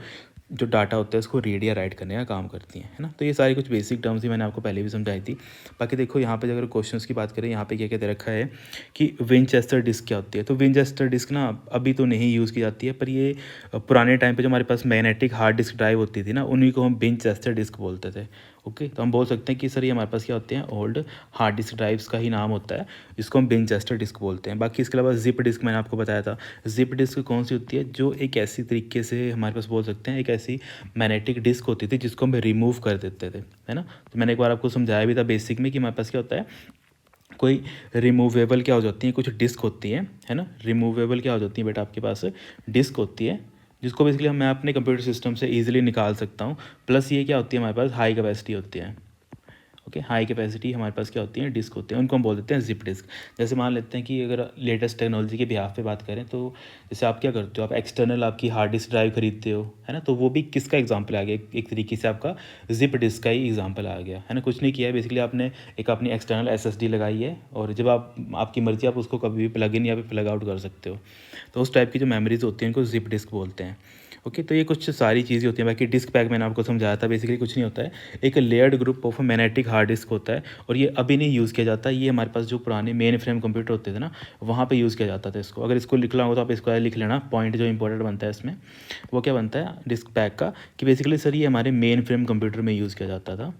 A: जो डाटा होता है उसको रीड या राइट करने का काम करती हैं, है ना। तो ये सारी कुछ बेसिक टर्म्स ही मैंने आपको पहले भी समझाई थी। बाकी देखो यहाँ पे अगर क्वेश्चंस की बात करें, यहाँ पे क्या क्या दे रखा है कि विंचेस्टर डिस्क क्या होती है। तो विंचेस्टर डिस्क ना अभी तो नहीं यूज़ की जाती है, पर ये पुराने टाइम पे जो हमारे पास मैग्नेटिक हार्ड डिस्क ड्राइव होती थी ना, उन्हीं को हम विंचेस्टर डिस्क बोलते थे। ओके, तो हम बोल सकते हैं कि सर ये हमारे पास क्या होते हैं, ओल्ड हार्ड डिस्क ड्राइव्स का ही नाम होता है, जिसको हम विंचेस्टर डिस्क बोलते हैं। बाकी इसके अलावा जिप डिस्क मैंने आपको बताया था। जिप डिस्क कौन सी होती है, जो एक ऐसी तरीके से हमारे पास बोल सकते हैं एक ऐसी मैग्नेटिक डिस्क होती थी जिसको हम रिमूव कर देते थे, है ना। तो मैंने एक बार आपको समझाया भी था बेसिक में कि हमारे पास क्या होता है, कोई रिमूवेबल क्या हो जाती है, कुछ डिस्क होती हैं, है ना। रिमूवेबल क्या हो जाती है बेटा, आपके पास डिस्क होती है जिसको बेसिकली मैं अपने कंप्यूटर सिस्टम से ईजिली निकाल सकता हूँ। प्लस ये क्या होती है, हमारे पास हाई कैपेसिटी होती है। ओके, हाई कैपेसिटी हमारे पास क्या होती है, डिस्क होते हैं, उनको हम बोल देते हैं जिप डिस्क। जैसे मान लेते हैं कि अगर लेटेस्ट टेक्नोलॉजी के बिहाफ पे बात करें तो जैसे आप क्या करते हो, आप एक्सटर्नल आपकी हार्ड डिस्क ड्राइव खरीदते हो, है ना, तो वो भी किसका एग्जाम्पल आ गया, एक तरीके से आपका जिप डिस्क का ही एग्जाम्पल आ गया, है ना। कुछ नहीं किया है, बेसिकली आपने एक अपनी एक्सटर्नल SSD लगाई है और जब आपकी मर्जी आप उसको कभी भी प्लग इन या फिर प्लग आउट कर सकते हो। तो उस टाइप की जो मेमोरीज होती हैं उनको जिप डिस्क बोलते हैं। ओके, तो ये कुछ सारी चीज़ें होती हैं। बाकी डिस्क पैक मैंने आपको समझाया था, बेसिकली कुछ नहीं होता है, एक layered group of magnetic hard disk होता है और ये अभी नहीं यूज़ किया जाता। ये हमारे पास जो पुराने मेन फ्रेम कंप्यूटर होते थे ना, वहाँ पे यूज़ किया जाता था इसको। अगर इसको लिखना हो तो आप इसको लिख लेना, पॉइंट जो इंपॉर्टेंट बनता है इसमें वो क्या बनता है डिस्क पैक का, कि बेसिकली सर ये हमारे मेन फ्रेम कंप्यूटर में यूज़ किया जाता था,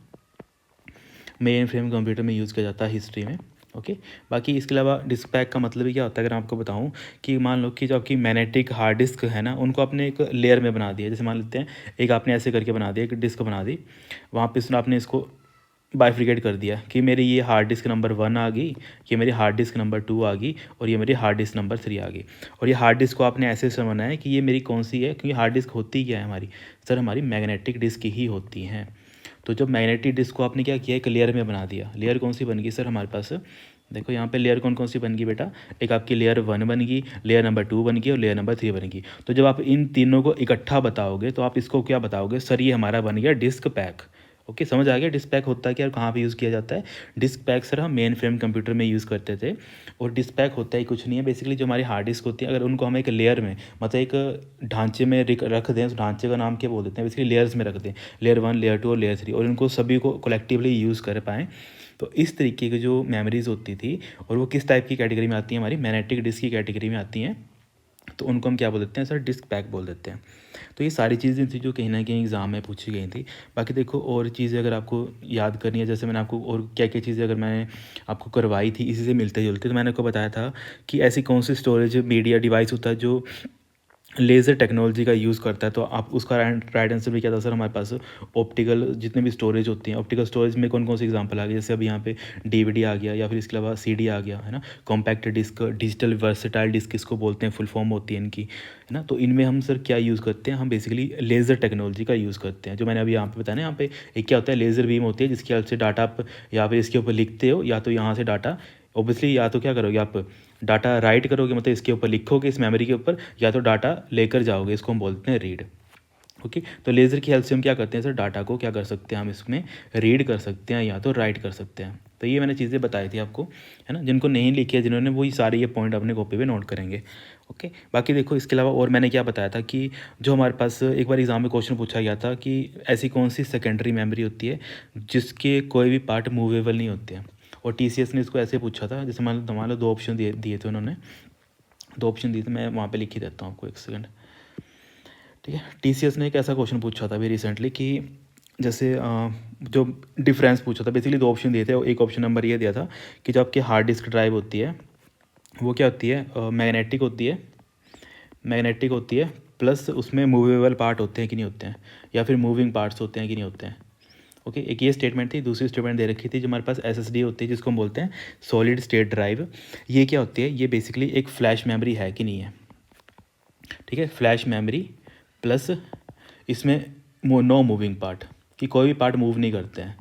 A: मेन फ्रेम कंप्यूटर में यूज़ किया जाता है हिस्ट्री में। ओके, बाकी इसके अलावा डिस्क पैक का मतलब ही क्या होता है, अगर आपको बताऊं कि मान लो कि जो आपकी मैग्नेटिक हार्ड डिस्क है ना, उनको आपने एक लेयर में बना दिया। जैसे मान लेते हैं एक आपने ऐसे करके बना दिया, एक डिस्क बना दी, वहाँ पे उसने आपने इसको बाइफ्रिकेट कर दिया कि मेरी ये हार्ड डिस्क नंबर 1 आ गई, ये मेरी हार्ड डिस्क नंबर 2 आ गई और ये मेरी हार्ड डिस्क नंबर 3 आ गई। और ये हार्ड डिस्क को आपने ऐसे समझना है कि ये मेरी कौन सी है, क्योंकि हार्ड डिस्क होती क्या है हमारी, सर हमारी मैग्नेटिक डिस्क ही होती हैं। तो जब मैग्नेटिक डिस्क को आपने क्या किया, एक लेयर में बना दिया। लेयर कौन सी बन गई सर हमारे पास, देखो यहाँ पे लेयर कौन कौन सी बन गई बेटा, एक आपकी लेयर 1 बन गई, लेयर नंबर 2 बन गई और लेयर नंबर 3 बन गई। तो जब आप इन तीनों को इकट्ठा बताओगे तो आप इसको क्या बताओगे, सर ये हमारा बन गया डिस्क पैक। ओके, समझ आ गया डिस्क पैक होता है क्या और कहाँ पे यूज़ किया जाता है। डिस्क पैक सर हम मेन फ्रेम कंप्यूटर में यूज़ करते थे। और डिस्क पैक होता ही कुछ नहीं है, बेसिकली जो हमारी हार्ड डिस्क होती है, अगर उनको हम एक लेयर में मतलब एक ढांचे में रख दें, उस ढांचे का नाम क्या बोल देते हैं, बेसिकली लेयर्स में रख दें, लेयर 1 लेयर 2 और लेयर 3, और इनको सभी को कलेक्टिवली यूज़ कर पाएँ, तो इस तरीके की जो मेमोरीज़ होती थी, और वो किस टाइप की कैटेगरी में आती हैं, हमारी मैग्नेटिक डिस्क की कैटेगरी में आती हैं, तो उनको हम क्या बोल देते हैं सर, डिस्क पैक बोल देते हैं। तो ये सारी चीज़ें थी जो कहीं ना कहीं एग्ज़ाम में पूछी गई थी। बाकी देखो और चीज़ें अगर आपको याद करनी है, जैसे मैंने आपको और क्या क्या चीज़ें अगर मैंने आपको करवाई थी इसी से मिलते जुलते, तो मैंने आपको बताया था कि ऐसी कौन सी स्टोरेज मीडिया डिवाइस होता है जो लेज़र टेक्नोलॉजी का यूज़ करता है। तो आप उसका राइट आंसर भी क्या था सर, हमारे पास ऑप्टिकल जितने भी स्टोरेज होती हैं, ऑप्टिकल स्टोरेज में कौन कौन सी एग्जांपल आ गई, जैसे अब यहाँ पे DVD आ गया, या फिर इसके अलावा CD आ गया, है ना, compact disc, digital versatile disc इसको बोलते हैं, फुल फॉर्म होती है इनकी, है ना। तो इनमें हम सर क्या यूज़ करते हैं, हम बेसिकली लेज़र टेक्नोलॉजी का यूज़ करते हैं। जो मैंने अभी यहाँ पे बताया ना, यहाँ पे एक क्या होता है, लेज़र बीम होती है जिसकी हेल्प से डाटा आप या फिर इसके ऊपर लिखते हो, या तो यहाँ से डाटा ऑब्वियसली, या तो क्या करोगे आप डाटा राइट करोगे, मतलब इसके ऊपर लिखोगे इस मेमोरी के ऊपर, या तो डाटा लेकर जाओगे, इसको हम बोलते हैं रीड। ओके, तो लेज़र की हेल्प से हम क्या करते हैं सर, डाटा को क्या कर सकते हैं, हम इसमें रीड कर सकते हैं या तो राइट कर सकते हैं। तो ये मैंने चीज़ें बताई थी आपको, है ना। जिनको नहीं लिखी है, जिन्होंने, वही सारे ये पॉइंट अपने कॉपी पे नोट करेंगे। ओके, बाकी देखो इसके अलावा और मैंने क्या बताया था कि जो हमारे पास एक बार एग्जाम में क्वेश्चन पूछा गया था कि ऐसी कौन सी सेकेंडरी मेमोरी होती है जिसके कोई भी पार्ट मूवेबल नहीं होते हैं। और TCS ने इसको ऐसे पूछा था, जैसे मान लो दो ऑप्शन दिए थे उन्होंने, दो ऑप्शन दिए थे, मैं वहाँ पे लिख ही देता हूँ आपको, एक सेकंड। ठीक है, TCS ने एक ऐसा क्वेश्चन पूछा था अभी रिसेंटली कि जैसे जो डिफरेंस पूछा था, बेसिकली दो ऑप्शन दिए थे। एक ऑप्शन नंबर ये दिया था कि जो आपकी हार्ड डिस्क ड्राइव होती है वो क्या होती है, मैग्नेटिक होती है, मैग्नेटिक होती है, प्लस उसमें मूवेबल पार्ट होते हैं कि नहीं होते हैं, या फिर मूविंग पार्ट्स होते हैं कि नहीं होते हैं। ओके, एक ये स्टेटमेंट थी। दूसरी स्टेटमेंट दे रखी थी जो हमारे पास SSD होती है, जिसको हम बोलते हैं सॉलिड स्टेट ड्राइव। ये क्या होती है, ये बेसिकली एक फ्लैश मेमोरी है कि नहीं है, ठीक है, फ्लैश मेमोरी प्लस इसमें नो मूविंग पार्ट, कि कोई भी पार्ट मूव नहीं करते हैं,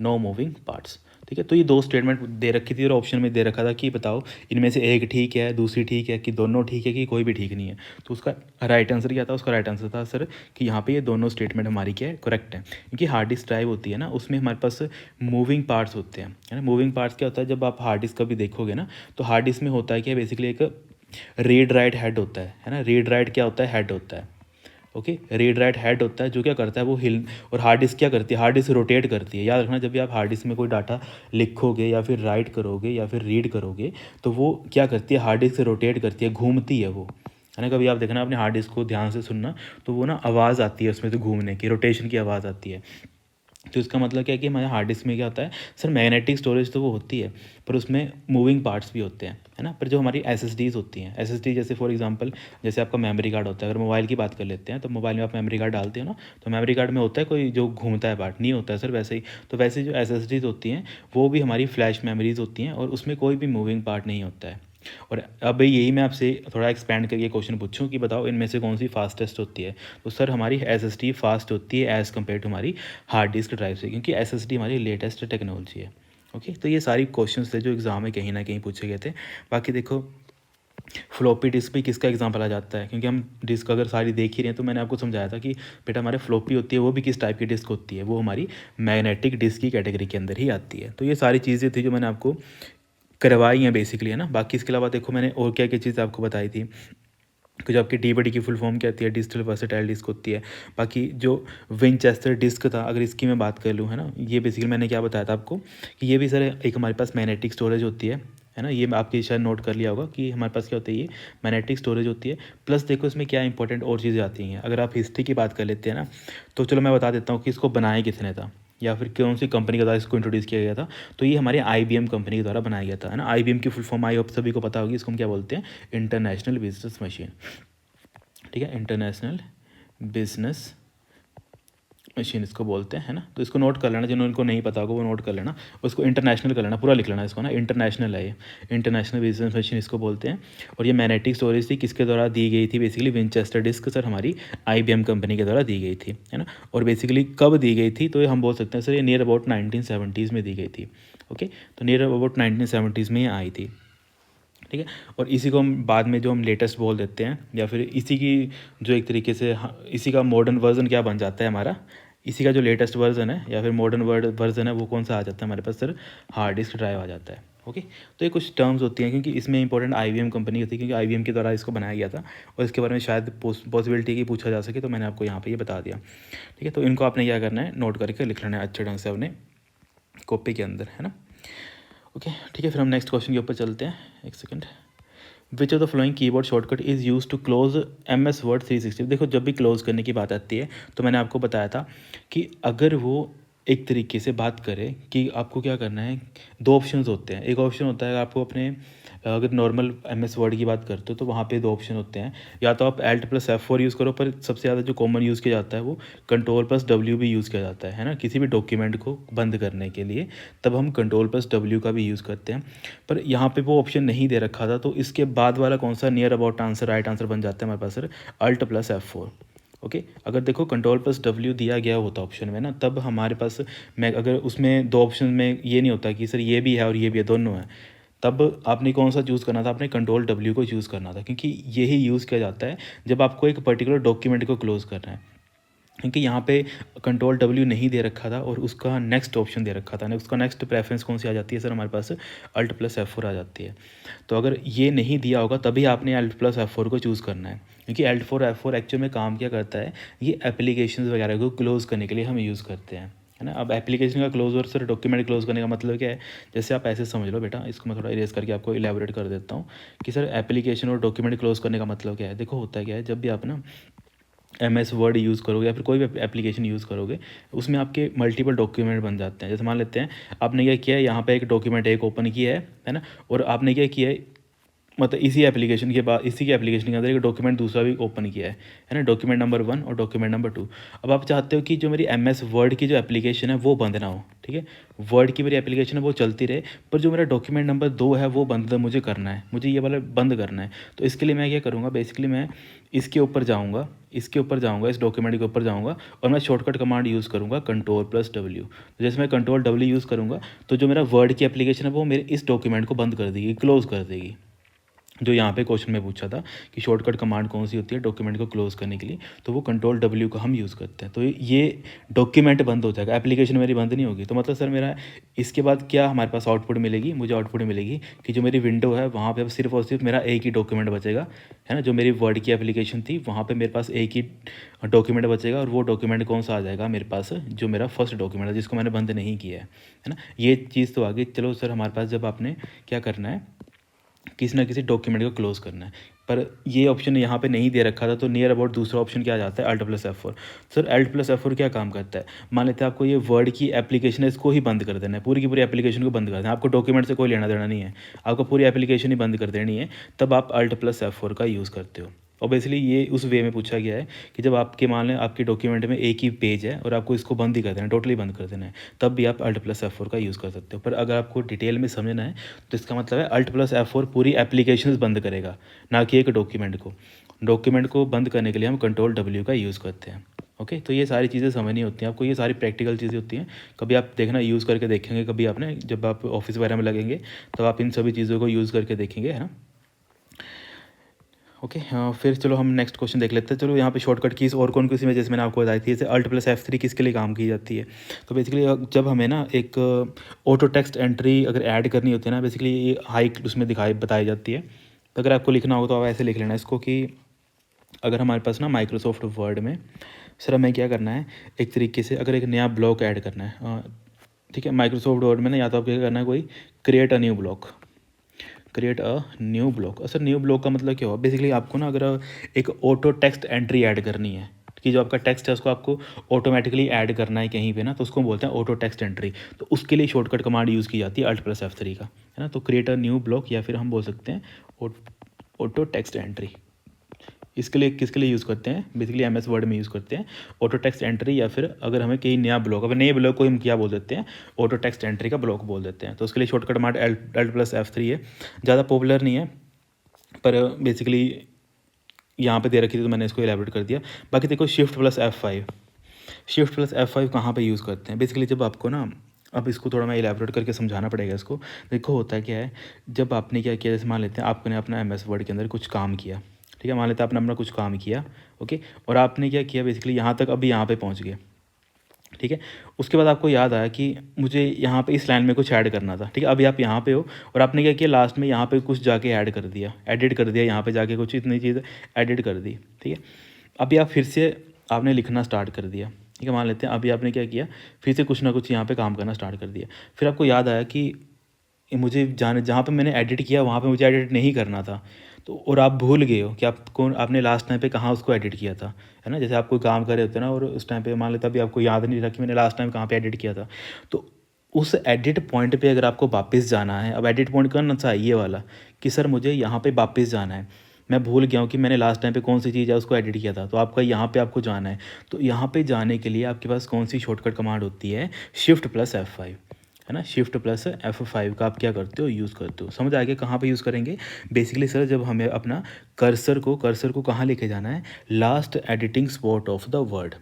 A: नो मूविंग पार्ट्स। ठीक है, तो ये दो स्टेटमेंट दे रखी थी और ऑप्शन में दे रखा था कि बताओ इनमें से एक ठीक है, दूसरी ठीक है, कि दोनों ठीक है, कि कोई भी ठीक नहीं है। तो उसका राइट आंसर क्या था, उसका राइट आंसर था सर कि यहाँ पे ये दोनों स्टेटमेंट हमारी क्या है, करेक्ट है। क्योंकि हार्ड डिस्क ड्राइव होती है ना, उसमें हमारे पास मूविंग पार्ट्स होते हैं, है ना। मूविंग पार्ट्स क्या होता है, जब आप हार्ड डिस्क का भी देखोगे ना, तो हार्ड डिस्क में होता है क्या, बेसिकली एक रीड राइट हेड होता है ना। रीड राइट क्या होता है, हेड होता है। ओके, रीड राइट हेड होता है जो क्या करता है, वो हिल, और हार्ड डिस्क क्या करती है, हार्ड डिस्क रोटेट करती है। याद रखना, जब भी आप हार्ड डिस्क में कोई डाटा लिखोगे या फिर राइट करोगे या फिर रीड करोगे, तो वो क्या करती है, हार्ड डिस्क से रोटेट करती है, घूमती है वो, है ना। कभी आप देखना अपने हार्ड डिस्क को ध्यान से सुनना, तो वो ना आवाज़ आती है उसमें से घूमने की, रोटेशन की आवाज़ आती है। तो इसका मतलब क्या है कि हमारे हार्ड डिस्क में क्या होता है सर, मैग्नेटिक स्टोरेज तो वो होती है, पर उसमें मूविंग पार्ट्स भी होते हैं, है ना। पर जो हमारी SSDs होती हैं, SSD जैसे फॉर एग्जांपल जैसे आपका मेमोरी कार्ड होता है, अगर मोबाइल की बात कर लेते हैं, तो मोबाइल में आप मेमोरी कार्ड डालते हो ना, तो मेमोरी कार्ड में होता है कोई जो घूमता है पार्ट, नहीं होता है सर वैसे ही। तो वैसे जो SSDs होती हैं वो भी हमारी फ्लैश मेमोरीज होती हैं, और उसमें कोई भी मूविंग पार्ट नहीं होता है। और अब यही मैं आपसे थोड़ा एक्सपेंड करके क्वेश्चन पूछूं कि बताओ इनमें से कौन सी फास्टेस्ट होती है। तो सर हमारी SSD फास्ट होती है एज़ कम्पेयर टू हमारी हार्ड डिस्क ड्राइव से, क्योंकि SSD हमारी लेटेस्ट टेक्नोलॉजी है। ओके, तो ये सारी क्वेश्चन थे जो एग्ज़ाम में कहीं ना कहीं पूछे गए थे। बाकी देखो फ्लॉपी डिस्क भी किसका एग्जाम्पल आ जाता है, क्योंकि हम डिस्क अगर सारी देख ही रहे हैं तो मैंने आपको समझाया था कि बेटा हमारे फ्लॉपी होती है वो भी किस टाइप की डिस्क होती है, वो हमारी मैग्नेटिक डिस्क की कैटेगरी के अंदर ही आती है। तो ये सारी चीज़ें थी जो मैंने आपको करवाई हैं बेसिकली, है ना। बाकी इसके अलावा देखो मैंने और क्या क्या चीज़ आपको बताई थी कि जो आपकी DVD की फुल फॉर्म क्या होती है, डिजिटल वर्सेटाइल डिस्क होती है। बाकी जो विंचेस्टर डिस्क था, अगर इसकी मैं बात कर लूँ, है ना, ये बेसिकली मैंने क्या बताया था आपको कि ये भी सर एक हमारे पास मैग्नेटिक स्टोरेज होती है ना। ये आपके शायद नोट कर लिया होगा कि हमारे पास क्या होता है, ये मैग्नेटिक स्टोरेज होती है। प्लस देखो इसमें क्या इंपॉर्टेंट और चीज़ें आती हैं। अगर आप हिस्ट्री की बात कर लेते हैं ना, तो चलो मैं बता देता हूँ कि इसको बनाया किसने था या फिर कौन सी कंपनी के द्वारा इसको इंट्रोड्यूस किया गया था। तो ये हमारे IBM कंपनी के द्वारा बनाया गया था, है ना। IBM की फुल फॉर्म आई होप सभी को पता होगी, इसको हम क्या बोलते हैं, इंटरनेशनल बिजनेस मशीन। ठीक है, इंटरनेशनल बिजनेस मशीन इसको बोलते हैं, है ना। तो इसको नोट कर लेना, जिनको नहीं पता होगा वो नोट कर लेना, उसको इंटरनेशनल कर लेना, पूरा लिख लेना इसको ना, इंटरनेशनल है ये, इंटरनेशनल बिजनेस मशीन इसको बोलते हैं। और ये मैग्नेटिक स्टोरेज थी किसके द्वारा दी गई थी, बेसिकली विंचेस्टर डिस्क सर हमारी IBM कंपनी के द्वारा दी गई थी, है ना। और बेसिकली कब दी गई थी, तो ये हम बोल सकते हैं सर ये नियर अबाउट 1970s में दी गई थी। ओके, तो नियर अबाउट 1970s में ये आई थी। ठीक है, और इसी को हम बाद में जो हम लेटेस्ट बोल देते हैं, या फिर इसी की जो एक तरीके से इसी का मॉडर्न वर्जन क्या बन जाता है हमारा, इसी का जो लेटेस्ट वर्जन है या फिर मॉडर्न वर्जन है वो कौन सा आ जाता है हमारे पास सर, हार्ड डिस्क ड्राइव आ जाता है। ओके, तो ये कुछ टर्म्स होती हैं, क्योंकि इसमें इंपॉर्टेंट IBM कंपनी होती है, क्योंकि IBM के द्वारा इसको बनाया गया था और इसके बारे में शायद पॉसिबिलिटी की पूछा जा सके, तो मैंने आपको यहाँ पे ये बता दिया। ठीक है, तो इनको आपने क्या करना है, नोट करके लिख लेना है अच्छे ढंग से अपने कॉपी के अंदर, है ना। ओके, ठीक है, फिर हम नेक्स्ट क्वेश्चन के ऊपर चलते हैं। एक second, which of the flowing keyboard shortcut is use to close MS word 360। देखो जब भी क्लोज करने की बात आती है तो मैंने आपको बताया था कि अगर वो एक तरीके से बात करें कि आपको क्या करना है, दो ऑप्शंस होते हैं। एक ऑप्शन होता है आपको अपने अगर नॉर्मल MS वर्ड की बात करते हो तो वहाँ पे दो ऑप्शन होते हैं, या तो आप Alt+F4 यूज़ करो, पर सबसे ज़्यादा जो कॉमन यूज़ किया जाता है वो Ctrl+W भी यूज़ किया जाता है ना, किसी भी डॉक्यूमेंट को बंद करने के लिए, तब हम Ctrl+W का भी यूज़ करते हैं। पर यहाँ पे वो ऑप्शन नहीं दे रखा था, तो इसके बाद वाला कौन सा near about answer, right answer बन जाता है हमारे पास सर Alt+F4। ओके, अगर देखो Ctrl+W दिया गया होता ऑप्शन में ना, तब हमारे पास, मैं अगर उसमें दो ऑप्शन में ये नहीं होता कि सर ये भी है और ये भी है, दोनों है, तब आपने कौन सा चूज़ करना था, आपने Ctrl+W को चूज़ करना था, क्योंकि यही यूज़ किया जाता है जब आपको एक पर्टिकुलर डॉक्यूमेंट को क्लोज करना है। क्योंकि यहाँ पे Ctrl+W नहीं दे रखा था और उसका नेक्स्ट ऑप्शन दे रखा था, उसका नेक्स्ट प्रेफरेंस कौन सी आ जाती है सर, हमारे पास Alt+F4 आ जाती है। तो अगर ये नहीं दिया होगा तभी आपने Alt+F4 को चूज़ करना है, क्योंकि Alt+F4 एक्चुअल में काम क्या करता है, ये एप्लीकेशन वगैरह को क्लोज करने के लिए हम यूज़ करते हैं, है ना। अब एप्लीकेशन का क्लोज और सर डॉक्यूमेंट क्लोज करने का मतलब क्या है, जैसे आप ऐसे समझ लो बेटा, इसको मैं थोड़ा इरेज करके आपको इलेबोरेट कर देता हूँ कि सर एप्लीकेशन और डॉक्यूमेंट क्लोज करने का मतलब क्या है। देखो होता क्या है, जब भी आप ना MS वर्ड यूज़ करोगे या फिर कोई भी एप्लीकेशन यूज़ करोगे, उसमें आपके मल्टीपल डॉक्यूमेंट बन जाते हैं। जैसे मान लेते हैं आपने क्या किया है, यहाँ पे एक डॉक्यूमेंट एक ओपन किया है ना, और आपने क्या किया है, मतलब इसी एप्लीकेशन के बाद इसी के एप्लीकेशन के अंदर एक डॉक्यूमेंट दूसरा भी ओपन किया है ना, डॉक्यूमेंट नंबर 1 और डॉक्यूमेंट नंबर 2। अब आप चाहते हो कि जो मेरी MS वर्ड की जो एप्लीकेशन है वो बंद ना हो, ठीक है, वर्ड की मेरी एप्लीकेशन है वो चलती रहे, पर जो मेरा डॉक्यूमेंट नंबर 2 है वो बंद मुझे करना है, मुझे ये वाला बंद करना है। तो इसके लिए मैं क्या करूँगा, बेसिकली मैं इसके ऊपर जाऊँगा, इस डॉक्यूमेंट के ऊपर जाऊँगा और मैं शॉर्टकट कमांड यूज़ करूँगा Ctrl+W। तो जैसे मैं Ctrl+W यूज़ करूँगा तो जो मेरा वर्ड की एप्लीकेशन है वो मेरे इस डॉक्यूमेंट को बंद कर देगी, क्लोज कर देगी। जो यहाँ पे क्वेश्चन में पूछा था कि शॉर्टकट कमांड कौन सी होती है डॉक्यूमेंट को क्लोज करने के लिए, तो वो Ctrl+W का हम यूज़ करते हैं। तो ये डॉक्यूमेंट बंद हो जाएगा, एप्लीकेशन मेरी बंद नहीं होगी। तो मतलब सर मेरा इसके बाद क्या हमारे पास आउटपुट मिलेगी, मुझे आउटपुट मिलेगी कि जो मेरी विंडो है वहाँ पे सिर्फ और सिर्फ मेरा एक ही डॉक्यूमेंट बचेगा, है ना। जो मेरी वर्ड की एप्लीकेशन थी वहाँ पर मेरे पास एक ही डॉक्यूमेंट बचेगा, और वो डॉक्यूमेंट कौन सा आ जाएगा मेरे पास, जो मेरा फर्स्ट डॉक्यूमेंट है जिसको मैंने बंद नहीं किया है ना। ये चीज़ तो आगे चलो सर, हमारे पास जब आपने क्या करना है, किसी ना किसी डॉक्यूमेंट को क्लोज करना है, पर ये ऑप्शन यहाँ पे नहीं दे रखा था, तो नियर अबाउट दूसरा ऑप्शन क्या आ जाता है, Alt+F4। सर Alt+F4 क्या काम करता है, मान लेते हैं आपको ये वर्ड की एप्लीकेशन है इसको ही बंद कर देना है, पूरी की पूरी एप्लीकेशन को बंद कर देना है, आपको डॉक्यूमेंट से कोई लेना देना नहीं है, आपको पूरी एप्लीकेशन ही बंद कर देनी है, तब आप Alt+F4 का यूज़ करते हो। ऑब्वियसली ये उस वे में पूछा गया है कि जब आपके मान लें आपके डॉक्यूमेंट में एक ही पेज है और आपको इसको बंद ही कर देना है, टोटली बंद कर देना है, तब भी आप Alt+F4 का यूज़ कर सकते हो। पर अगर आपको डिटेल में समझना है तो इसका मतलब है Alt+F4 पूरी एप्लीकेशन बंद करेगा, ना कि एक डॉक्यूमेंट को। डॉक्यूमेंट को बंद करने के लिए हम Ctrl+W का यूज़ करते हैं। ओके, तो ये सारी चीज़ें समझनी होती हैं आपको, ये सारी प्रैक्टिकल चीज़ें होती हैं। कभी आप देखना यूज़ करके देखेंगे, कभी आपने जब आप ऑफिस वगैरह में लगेंगे तब आप इन सभी चीज़ों को यूज़ करके देखेंगे, है ना। ओके, हाँ, फिर चलो हम नेक्स्ट क्वेश्चन देख लेते हैं। चलो यहाँ पे शॉर्टकट कीज़ और कौन सी में जैसे मैंने आपको बताई थी, जैसे Alt+F3 किसके लिए काम की जाती है। तो बेसिकली जब हमें ना एक ऑटो टेक्स्ट एंट्री अगर ऐड करनी होती है ना, बेसिकली ये हाइक उसमें बताई जाती है। तो अगर आपको लिखना हो तो आप ऐसे लिख लेना इसको कि अगर हमारे पास ना माइक्रोसॉफ्ट वर्ड में सर हमें क्या करना है, एक तरीके से अगर एक नया ब्लॉक ऐड करना है, ठीक है, माइक्रोसॉफ्ट वर्ड में ना या तो आपको क्या करना है, कोई create a new block, create a new block. Sir new block का मतलब क्या हुआ, बेसिकली आपको ना अगर एक ऑटो टेक्स्ट एंट्री ऐड करनी है कि जो आपका टेक्स्ट है उसको आपको ऑटोमेटिकली ऐड करना है कहीं पे ना, तो उसको बोलते हैं ऑटो टेक्स्ट एंट्री। तो उसके लिए शॉर्टकट कमांड यूज़ की जाती है Alt+F3 का, है ना। तो क्रिएट अ न्यू ब्लॉक या फिर हम बोल सकते हैं ऑटो टेक्स्ट एंट्री। इसके लिए किसके लिए यूज़ करते हैं, बेसिकली MS वर्ड में यूज़ करते हैं ऑटो टेक्स्ट एंट्री, या फिर अगर हमें कहीं नया ब्लॉक, अब नए ब्लॉक को हम क्या बोल देते हैं, ऑटो टेक्स्ट एंट्री का ब्लॉक बोल देते हैं। तो उसके लिए शॉर्टकट कमांड Alt+F3 है। ज़्यादा पॉपुलर नहीं है पर बेसिकली यहाँ पे दे रखी थी तो मैंने इसको एलैबोरेट कर दिया। बाकी देखो Shift+F5, Shift+F5 कहाँ पे यूज़ करते हैं, बेसिकली जब आपको ना, अब इसको थोड़ा मैं एलैबोरेट करके समझाना पड़ेगा इसको। देखो होता क्या है, जब आपने क्या किया, जैसे मान लेते हैं आपने अपना MS वर्ड के अंदर कुछ काम किया, ठीक है, मान लेते हैं आपने अपना कुछ काम किया, ओके, और आपने क्या किया, बेसिकली यहाँ तक अभी यहाँ पे पहुँच गए, ठीक है। उसके बाद आपको याद आया कि मुझे यहाँ पे इस लाइन में कुछ ऐड करना था, ठीक है। अभी आप यहाँ पे हो और आपने क्या किया, लास्ट में यहाँ पे कुछ जाके ऐड कर दिया, एडिट कर दिया, यहाँ पे जाके कुछ इतनी चीज़ एडिट कर दी, ठीक है। अभी आप फिर से आपने लिखना स्टार्ट कर दिया, ठीक है, मान लेते हैं अभी आपने क्या किया, फिर से कुछ ना कुछ यहाँ पे काम करना स्टार्ट कर दिया। फिर आपको याद आया कि मुझे जाने जहाँ पे मैंने एडिट किया वहाँ पे मुझे एडिट नहीं करना था, तो और आप भूल गए हो कि आपने लास्ट टाइम पे कहाँ उसको एडिट किया था, है ना। जैसे आप कोई काम कर रहे होते हैं ना और उस टाइम पे मान लेता अभी आपको याद नहीं रहा कि मैंने लास्ट टाइम कहाँ पे एडिट किया था, तो उस एडिट पॉइंट पे अगर आपको वापस जाना है, अब एडिट पॉइंट कौन सा है, ये वाला, कि सर मुझे यहाँ पे वापस जाना है, मैं भूल गया हूँ कि मैंने लास्ट टाइम पे कौन सी चीज़ है उसको एडिट किया था, तो आपका यहाँ पे आपको जाना है। तो यहाँ पे जाने के लिए आपके पास कौन सी शॉर्टकट कमांड होती है, Shift+F5, है ना। Shift+F5 का आप क्या करते हो, यूज़ करते हो। समझ आ गया कहाँ पे यूज़ करेंगे, बेसिकली सर जब हमें अपना कर्सर को कहाँ लेके जाना है, last editing spot of the word,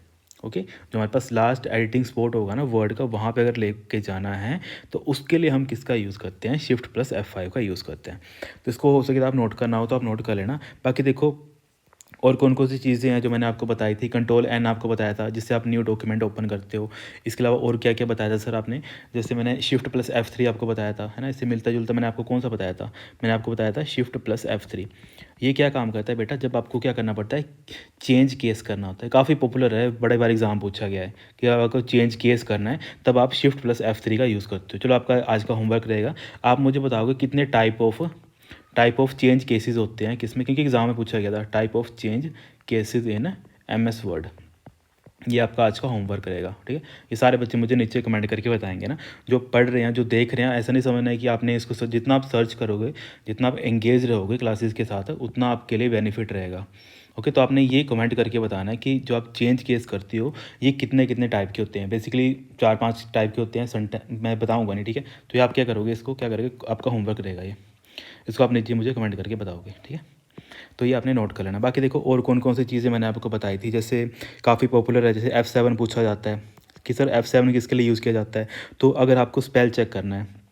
A: okay, जो हमारे पास लास्ट एडिटिंग स्पॉट होगा ना वर्ड का, वहाँ पे अगर लेके जाना है तो उसके लिए हम किसका यूज़ करते हैं, Shift+F5 का यूज़ करते हैं। तो इसको हो सके तो आप नोट करना हो तो आप नोट कर लेना। बाकी देखो और कौन कौन सी चीज़ें हैं जो मैंने आपको बताई थी, Ctrl+N आपको बताया था जिससे आप न्यू डॉक्यूमेंट ओपन करते हो। इसके अलावा और क्या क्या बताया था सर आपने, जैसे मैंने Shift+F3 आपको बताया था, है ना। इससे मिलता जुलता मैंने आपको कौन सा बताया था, मैंने आपको बताया था Shift+F3। ये क्या काम करता है बेटा, जब आपको क्या करना पड़ता है, चेंज केस करना होता है। काफ़ी पॉपुलर है, बड़े बार एग्जाम पूछा गया है कि आपको चेंज केस करना है तब आप Shift+F3 का यूज़ करते हो। चलो आपका आज का होमवर्क रहेगा, आप मुझे बताओगे कितने टाइप ऑफ चेंज केसेस होते हैं किसमें, क्योंकि एग्जाम में पूछा गया था type of change cases in MS word. ये आपका आज का होमवर्क रहेगा, ठीक है। ये सारे बच्चे मुझे नीचे कमेंट करके बताएंगे ना, जो पढ़ रहे हैं, जो देख रहे हैं। ऐसा नहीं समझना है कि आपने इसको जितना आप सर्च करोगे, जितना आप एंगेज रहोगे क्लासेस के साथ, उतना आपके लिए बेनिफिट रहेगा। ओके, तो आपने ये कमेंट करके बताना है कि जो आप चेंज केस करती हो ये कितने कितने टाइप के होते हैं। बेसिकली 4-5 टाइप के होते हैं, मैं बताऊँगा नहीं, ठीक है। तो ये आप क्या करोगे, इसको क्या करोगे, आपका होमवर्क रहेगा ये, इसको आप नीचे मुझे कमेंट करके बताओगे, ठीक है। तो ये आपने नोट कर लेना। बाकी देखो और कौन कौन सी चीज़ें मैंने आपको बताई थी, जैसे काफ़ी पॉपुलर है, जैसे F7 पूछा जाता है कि सर F7 किसके लिए यूज़ किया जाता है। तो अगर आपको स्पेल चेक करना है,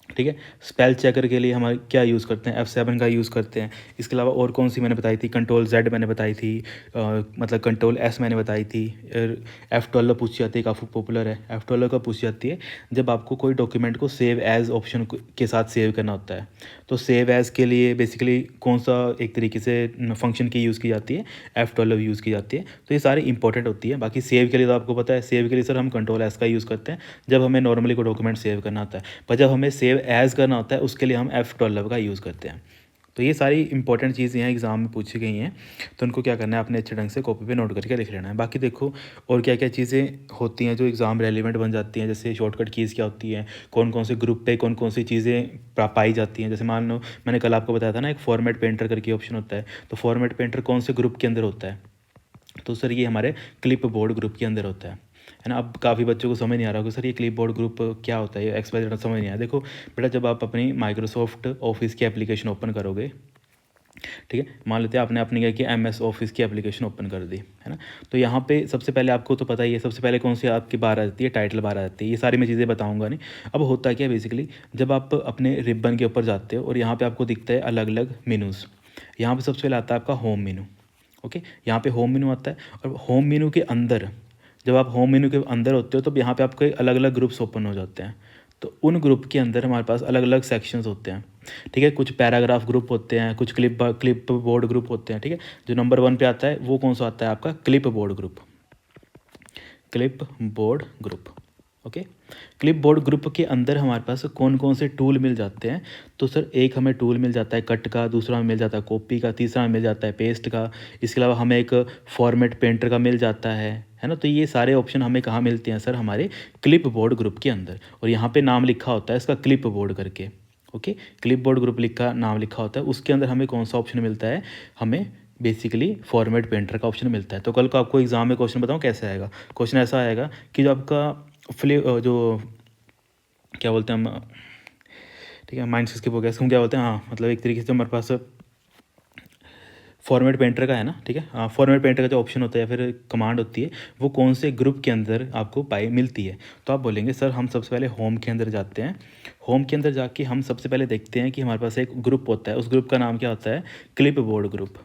A: ठीक है, स्पेल चेकर के लिए हमारे क्या यूज़ करते हैं, F7 का यूज़ करते हैं। इसके अलावा और कौन सी मैंने बताई थी, Ctrl+Z मैंने बताई थी, मतलब Ctrl+S मैंने बताई थी। F12 पूछी जाती है, काफ़ी पॉपुलर है, F12 का पूछी जाती है जब आपको कोई डॉक्यूमेंट को सेव एज़ ऑप्शन के साथ सेव करना होता है। तो सेव एज़ के लिए बेसिकली कौन सा एक तरीके से फंक्शन की यूज़ की जाती है, F12 यूज़ की जाती है। तो ये सारी इंपॉर्टेंट होती है। बाकी सेव के लिए तो आपको पता है, सेव के लिए सर हम Ctrl+S का यूज़ करते हैं जब हमें नॉर्मली कोई डॉक्यूमेंट सेव करना होता है, पर जब हमें सेव एज़ करना होता है उसके लिए हम F12 का यूज़ करते हैं। तो ये सारी इंपॉर्टेंट चीज़ें हैं एग्ज़ाम में पूछी गई हैं, तो उनको क्या करना है, अपने अच्छे ढंग से कॉपी पे नोट करके लिख लेना है। बाकी देखो और क्या क्या चीज़ें होती हैं जो एग्ज़ाम रेलिवेंट बन जाती हैं, जैसे शॉर्टकट कीज़ क्या होती हैं, कौन कौन से ग्रुप पे कौन कौन सी चीज़ें पाई जाती हैं। जैसे मान लो मैंने कल आपको बताया था ना, एक फॉर्मेट पेंटर करके ऑप्शन होता है, तो फॉर्मेट पेंटर कौन से ग्रुप के अंदर होता है, तो सर ये हमारे क्लिप बोर्ड ग्रुप के अंदर होता है ना। अब काफ़ी बच्चों को समझ नहीं आ रहा होगा सर ये क्लिप बोर्ड ग्रुप क्या होता है, ये एक्सप्लेन समझ नहीं आया। देखो बेटा, जब आप अपनी माइक्रोसॉफ्ट ऑफिस की एप्लीकेशन ओपन करोगे, ठीक है, मान लेते हैं आपने अपनी क्या कि MS ऑफिस की एप्लीकेशन ओपन कर दी, है ना। तो यहाँ पे सबसे पहले आपको तो पता ही है, सबसे पहले कौन सी आपकी बार आ जाती है, टाइटल बार आ जाती है। ये सारी मैं चीज़ें बताऊँगा नहीं। अब होता क्या है बेसिकली, जब आप अपने रिबन के ऊपर जाते हो और यहाँ पर आपको दिखता है अलग अलग मेनूज़, यहाँ पर सबसे पहले आता है आपका होम मेनू। ओके, यहाँ पे होम मेनू आता है, और होम मेनू के अंदर जब आप होम मेनू के अंदर होते हो तो यहाँ पे आपके अलग अलग ग्रुप्स ओपन हो जाते हैं। तो उन ग्रुप के अंदर हमारे पास अलग अलग सेक्शंस होते हैं, ठीक है। कुछ पैराग्राफ ग्रुप होते हैं, कुछ क्लिप बोर्ड ग्रुप होते हैं, ठीक है। जो नंबर 1 पे आता है वो कौन सा आता है, आपका clip board group, clip board group. Okay, clip board group के अंदर हमारे पास कौन कौन से टूल मिल जाते हैं, तो सर एक हमें टूल मिल जाता है कट का, दूसरा हमें मिल जाता है कॉपी का, तीसरा हमें मिल जाता है पेस्ट का, इसके अलावा हमें एक फॉर्मेट पेंटर का मिल जाता है ना। तो ये सारे ऑप्शन हमें कहाँ मिलते हैं सर, हमारे क्लिप बोर्ड ग्रुप के अंदर, और यहाँ पे नाम लिखा होता है इसका क्लिप बोर्ड करके। ओके, क्लिप बोर्ड ग्रुप नाम लिखा होता है, उसके अंदर हमें कौन सा ऑप्शन मिलता है, हमें बेसिकली फॉर्मेट पेंटर का ऑप्शन मिलता है। तो कल को आपको एग्जाम में क्वेश्चन बताऊँ कैसे आएगा, क्वेश्चन ऐसा आएगा कि जो आपका जो क्या बोलते हैं हम, ठीक है, माइंड स्किप हो गया, इसको क्या बोलते हैं, हाँ मतलब एक तरीके से हमारे पास फॉर्मेट पेंटर का है ना, ठीक है। हाँ, फॉर्मेट पेंटर का जो ऑप्शन होता है या फिर कमांड होती है वो कौन से ग्रुप के अंदर आपको पाई मिलती है। तो आप बोलेंगे सर हम सबसे पहले होम के अंदर जाते हैं, होम के अंदर जाके हम सबसे पहले देखते हैं कि हमारे पास एक ग्रुप होता है, उस ग्रुप का नाम क्या होता है, clip board group.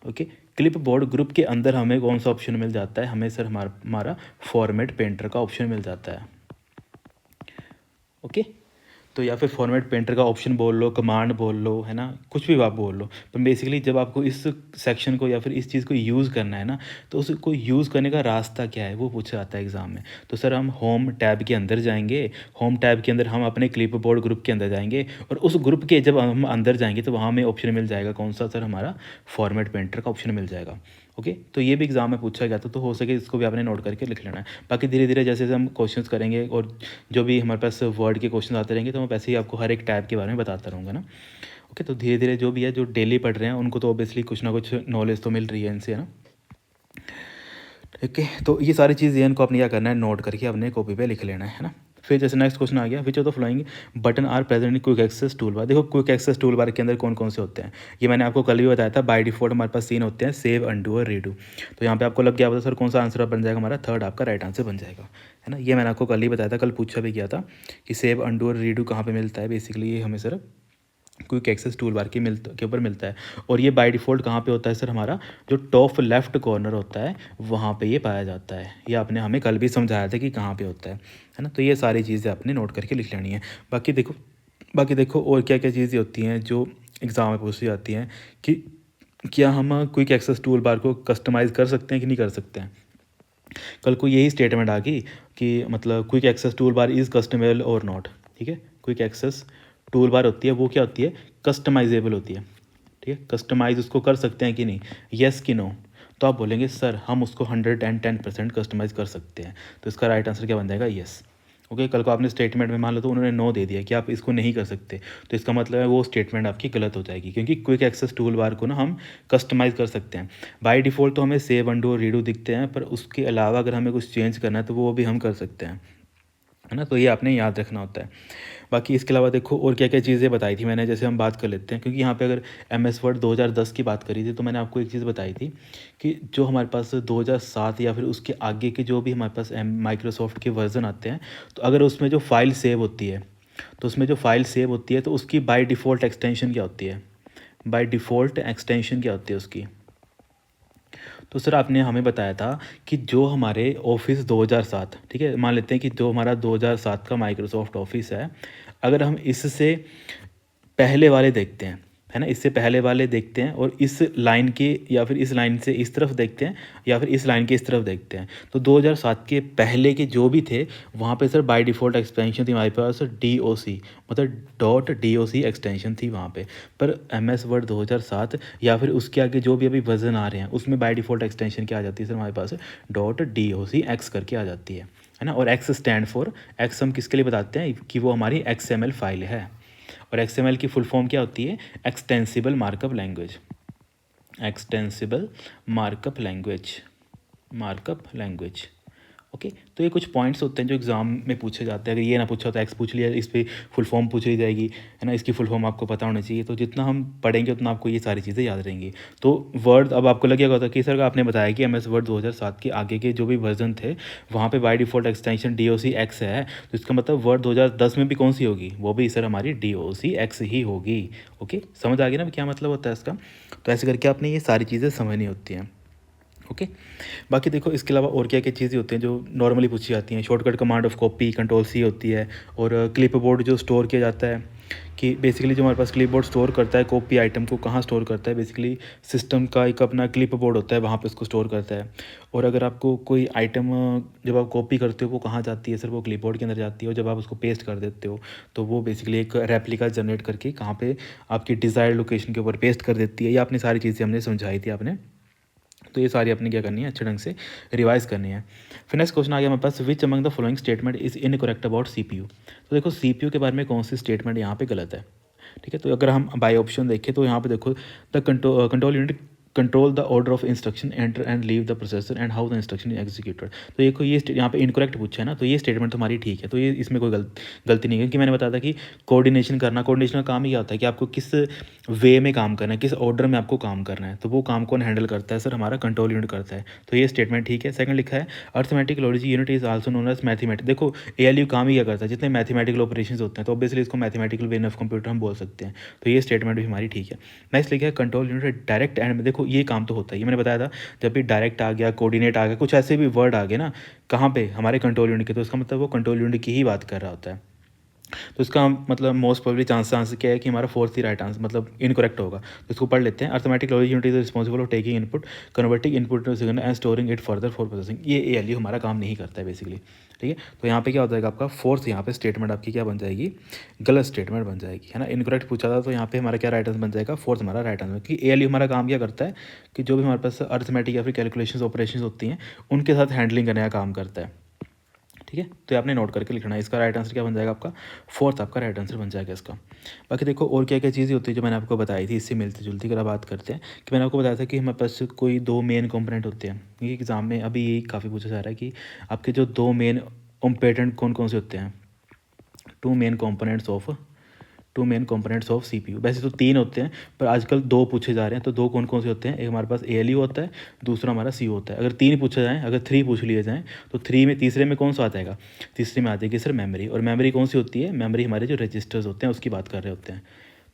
A: Okay, clip board group के अंदर हमें कौन सा ऑप्शन मिल जाता है, हमें सर हमारा फॉर्मेट पेंटर का ऑप्शन मिल जाता है। ओके, तो या फिर फॉर्मेट पेंटर का ऑप्शन बोल लो, कमांड बोल लो, है ना, कुछ भी आप बोल लो। पर बेसिकली जब आपको इस सेक्शन को या फिर इस चीज़ को यूज़ करना है ना, तो उसको यूज़ करने का रास्ता क्या है वो पूछा जाता है एग्ज़ाम में। तो सर हम होम टैब के अंदर जाएंगे, होम टैब के अंदर हम अपने क्लिप बोर्ड ग्रुप के अंदर जाएंगे, और उस ग्रुप के जब हम अंदर जाएंगे तो वहाँ हमें ऑप्शन मिल जाएगा कौन सा सर, हमारा फॉर्मेट पेंटर का ऑप्शन मिल जाएगा। ओके, तो ये भी एग्ज़ाम में पूछा गया था, तो हो सके इसको भी आपने नोट करके लिख लेना है। बाकी धीरे धीरे जैसे जैसे हम क्वेश्चंस करेंगे और जो भी हमारे पास वर्ड के क्वेश्चन आते रहेंगे, तो मैं वैसे ही आपको हर एक टाइप के बारे में बताता रहूँगा ना। ओके, तो धीरे धीरे जो भी है, जो डेली पढ़ रहे हैं उनको तो ऑब्वियसली कुछ ना कुछ नॉलेज तो मिल रही है इनसे, है ना। ठीक है, तो ये सारी चीज़ें इनको अपने क्या करना है, नोट करके अपने कॉपी पे लिख लेना है ना। फिर जैसे नेक्स्ट क्वेश्चन आ गया, which of the following button are present in quick access tool bar. देखो क्विक एक्सेस टूल बार के अंदर कौन कौन से होते हैं, ये मैंने आपको कल भी बताया था। बाय डिफॉल्ट हमारे पास 3 होते हैं, सेव, अनडू और रीडू। तो यहाँ पे आपको लग गया पता सर कौन सा आंसर बन जाएगा, हमारा थर्ड आपका राइट आंसर बन जाएगा, है ना। ये मैंने आपको कल ही बताया था, कल पूछा भी किया था कि सेव, अनडू और रीडू कहाँ पर मिलता है। बेसिकली ये हमें sir quick access tool bar के ऊपर मिलता है, और ये बाय डिफ़ॉल्ट कहाँ पे होता है सर, हमारा जो टॉप लेफ्ट कॉर्नर होता है वहाँ पे ये पाया जाता है। ये आपने हमें कल भी समझाया था कि कहाँ पे होता है ना। तो ये सारी चीज़ें आपने नोट करके लिख लेनी है। बाकी देखो और क्या क्या चीज़ें होती हैं जो एग्ज़ाम में पूछी जाती हैं कि क्या हम क्विक एक्सेस टूल बार को कस्टमाइज़ कर सकते हैं कि नहीं कर सकते हैं। कल को यही स्टेटमेंट आ गई कि मतलब quick access tool bar is customizable और नॉट, ठीक है। क्विक एक्सेस टूल बार होती है वो क्या होती है, कस्टमाइजेबल होती है, ठीक है। कस्टमाइज़ उसको कर सकते हैं कि नहीं, येस कि नो। तो आप बोलेंगे सर हम उसको 110% कस्टमाइज़ कर सकते हैं, तो इसका राइट आंसर क्या बन जाएगा, येस। ओके, कल को आपने स्टेटमेंट में मान लो तो उन्होंने नो दे दिया कि आप इसको नहीं कर सकते, तो इसका मतलब है वो स्टेटमेंट आपकी गलत हो जाएगी, क्योंकि क्विक एक्सेस टूल बार को ना हम कस्टमाइज़ कर सकते हैं। बाय डिफ़ॉल्ट तो हमें सेव, अनडू और रीडू दिखते हैं, पर उसके अलावा अगर हमें कुछ चेंज करना है तो वो भी हम कर सकते हैं, है ना। तो ये आपने याद रखना होता है। बाकी इसके अलावा देखो और क्या क्या चीज़ें बताई थी मैंने, जैसे हम बात कर लेते हैं, क्योंकि यहाँ पे अगर MS वर्ड 2010 की बात करी थी तो मैंने आपको एक चीज़ बताई थी कि जो हमारे पास 2007 या फिर उसके आगे के जो भी हमारे पास माइक्रोसॉफ्ट के वर्जन आते हैं, तो अगर उसमें जो फाइल सेव होती है, तो उसमें जो फाइल सेव होती है तो उसकी बाय डिफ़ॉल्ट एक्सटेंशन क्या होती है, बाय डिफ़ॉल्ट एक्सटेंशन क्या होती है उसकी। तो सर आपने हमें बताया था कि जो हमारे ऑफिस 2007, ठीक है, मान लेते हैं कि जो हमारा 2007 का माइक्रोसॉफ्ट ऑफिस है, अगर हम इससे पहले वाले देखते हैं, है ना, इससे पहले वाले देखते हैं और इस लाइन के या फिर इस लाइन से इस तरफ देखते हैं या फिर इस लाइन के इस तरफ देखते हैं। तो 2007 के पहले के जो भी थे वहाँ पे सर बाय डिफ़ॉल्ट एक्सटेंशन थी हमारे पास DOC, मतलब .doc एक्सटेंशन थी वहाँ पे। पर MS वर्ड 2007 या फिर उसके आगे जो भी अभी वर्जन आ रहे हैं उसमें बाय डिफ़ॉल्ट एक्सटेंशन क्या आ जाती है सर हमारे पास .docx करके आ जाती है ना। और एक्स स्टैंड फॉर, एक्स हम किसके लिए बताते हैं कि वो हमारी XML फाइल है। और XML की फुल फॉर्म क्या होती है? Extensible markup language, extensible markup language. Okay, तो ये कुछ पॉइंट्स होते हैं जो एग्ज़ाम में पूछे जाते हैं। अगर ये ना पूछा तो एक्स पूछ लिया, इस पर फुल फॉर्म पूछ ली जाएगी, है ना, इसकी फुल फॉर्म आपको पता होनी चाहिए। तो जितना हम पढ़ेंगे उतना आपको ये सारी चीज़ें याद रहेंगी। तो वर्ड अब आपको लगेगा होता कि सर आपने बताया कि MS वर्ड 2007 के आगे के जो भी वर्जन थे वहाँ पे बाय डिफ़ॉल्ट एक्सटेंशन DOCX है, तो इसका मतलब वर्ड 2010 में भी कौन सी होगी? वो भी सर हमारी DOCX ही होगी। ओके, समझ आ गया ना क्या मतलब होता है इसका? तो ऐसे करके आपने ये सारी चीज़ें समझनी होती हैं। ओके, बाकी देखो इसके अलावा और क्या क्या चीज़ें होती हैं जो नॉर्मली पूछी जाती हैं। Shortcut command of copy control-C होती है। और क्लिप बोर्ड जो स्टोर किया जाता है, कि बेसिकली जो हमारे पास क्लिप बोर्ड स्टोर करता है कॉपी आइटम को, कहाँ स्टोर करता है? बेसिकली सिस्टम का एक अपना क्लिप बोर्ड होता है, वहाँ पे उसको स्टोर करता है। और अगर आपको कोई आइटम जब आप कॉपी करते हो वो कहाँ जाती है? सर वो क्लिप बोर्ड के अंदर जाती है। और जब आप उसको पेस्ट कर देते हो तो वो बेसिकली एक रेप्लिका जनरेट करके कहाँ पे आपकी डिज़ायर्ड लोकेशन के ऊपर पेस्ट कर देती है। ये आपने सारी चीज़ें हमने समझाई थी आपने, तो ये सारी अपनी क्या करनी है, अच्छे ढंग से रिवाइज करनी है। फिर नेक्स्ट क्वेश्चन आ गया हमारे पास, which among the following statement is incorrect about CPU। तो देखो CPU के बारे में कौन सी स्टेटमेंट यहाँ पे गलत है? ठीक है, तो अगर हम बाय ऑप्शन देखें तो यहाँ पे देखो, the control unit control the order of instruction enter and leave the processor and how the instruction is executed. तो ये यहाँ पे इनकरेक्ट पूछा है ना, तो ये स्टेटमेंट तुम्हारी ठीक है। तो ये इसमें कोई गलती नहीं है, क्योंकि मैंने बताया था कि कोऑर्डिनेशन का काम ही क्या होता है कि आपको किस वे में काम करना है, किस ऑर्डर में आपको काम करना है। तो वो काम कौन हैंडल करता है? सर हमारा कंट्रोल यूनिट करता है। तो ये स्टेटमेंट ठीक है। सेकंड लिखा है, arithmetic logic unit is also known as mathematic. देखो ALU काम ही क्या करता है, जितने मैथमेटिकल ऑपरेशंस होते हैं तो ऑब्वियसली इसको मैथमेटिकल वेन ऑफ कंप्यूटर हम बोल सकते हैं। तो ये स्टेटमेंट भी हमारी ठीक है। नेक्स्ट लिखा है, कंट्रोल यूनिट डायरेक्ट एंड में। देखो ये काम तो होता है, ये मैंने बताया था, जब भी डायरेक्ट आ गया, कोऑर्डिनेट आ गया, कुछ ऐसे भी वर्ड आ गए ना कहाँ पे, हमारे कंट्रोल यूनिट के, तो इसका मतलब वो कंट्रोल यूनिट की ही बात कर रहा होता है। तो इसका मतलब मोस्ट प्रोबेबली चांस क्या है कि हमारा फोर्थ ही राइट आंसर मतलब इनकरेक्ट होगा। तो इसको पढ़ लेते हैं। Arithmetic logic unit is responsible for taking input, converting input to signal and storing it further for processing. ये ALU हमारा काम नहीं करता है बेसिकली। ठीक है, तो यहाँ पे क्या हो जाएगा आपका फोर्थ, यहाँ पे स्टेटमेंट आपकी क्या बन जाएगी? गलत स्टेटमेंट बन जाएगी, है ना। इनकरेक्ट पूछा था तो यहाँ पे हमारा क्या राइट आंसर बन जाएगा? फोर्थ हमारा राइट आंसर। कि ALU हमारा काम क्या करता है कि जो भी हमारे पास अर्थमेटिक या फिर कैलकुलेशन ऑपरेशन होती हैं उनके साथ हैंडलिंग करने का काम करता है। ठीक है, तो ये आपने नोट करके लिखना है। इसका राइट आंसर क्या बन जाएगा आपका? फोर्थ आपका राइट आंसर बन जाएगा इसका। बाकी देखो और क्या क्या चीज़ें होती है जो मैंने आपको बताई थी, इससे मिलती जुलती अगर बात करते हैं, कि मैंने आपको बताया था कि हमारे पास कोई दो मेन कंपोनेंट होते हैं। ये एग्ज़ाम में अभी यही काफ़ी पूछा जा रहा है कि आपके जो दो मेन कंपोनेंट कौन कौन से होते हैं? Two main components of CPU। वैसे तो तीन होते हैं पर आजकल दो पूछे जा रहे हैं। तो दो कौन कौन से होते हैं? एक हमारे पास ALU होता है, दूसरा हमारा CO होता है। अगर तीन पूछा जाए, अगर थ्री पूछ लिए जाएँ तो तीसरे में कौन सा आ जाएगा? तीसरे में आ जाएगी सर मेमोरी। और मेमोरी कौन सी होती है? मेमोरी हमारे जो रजिस्टर्स होते हैं उसकी बात कर रहे होते हैं।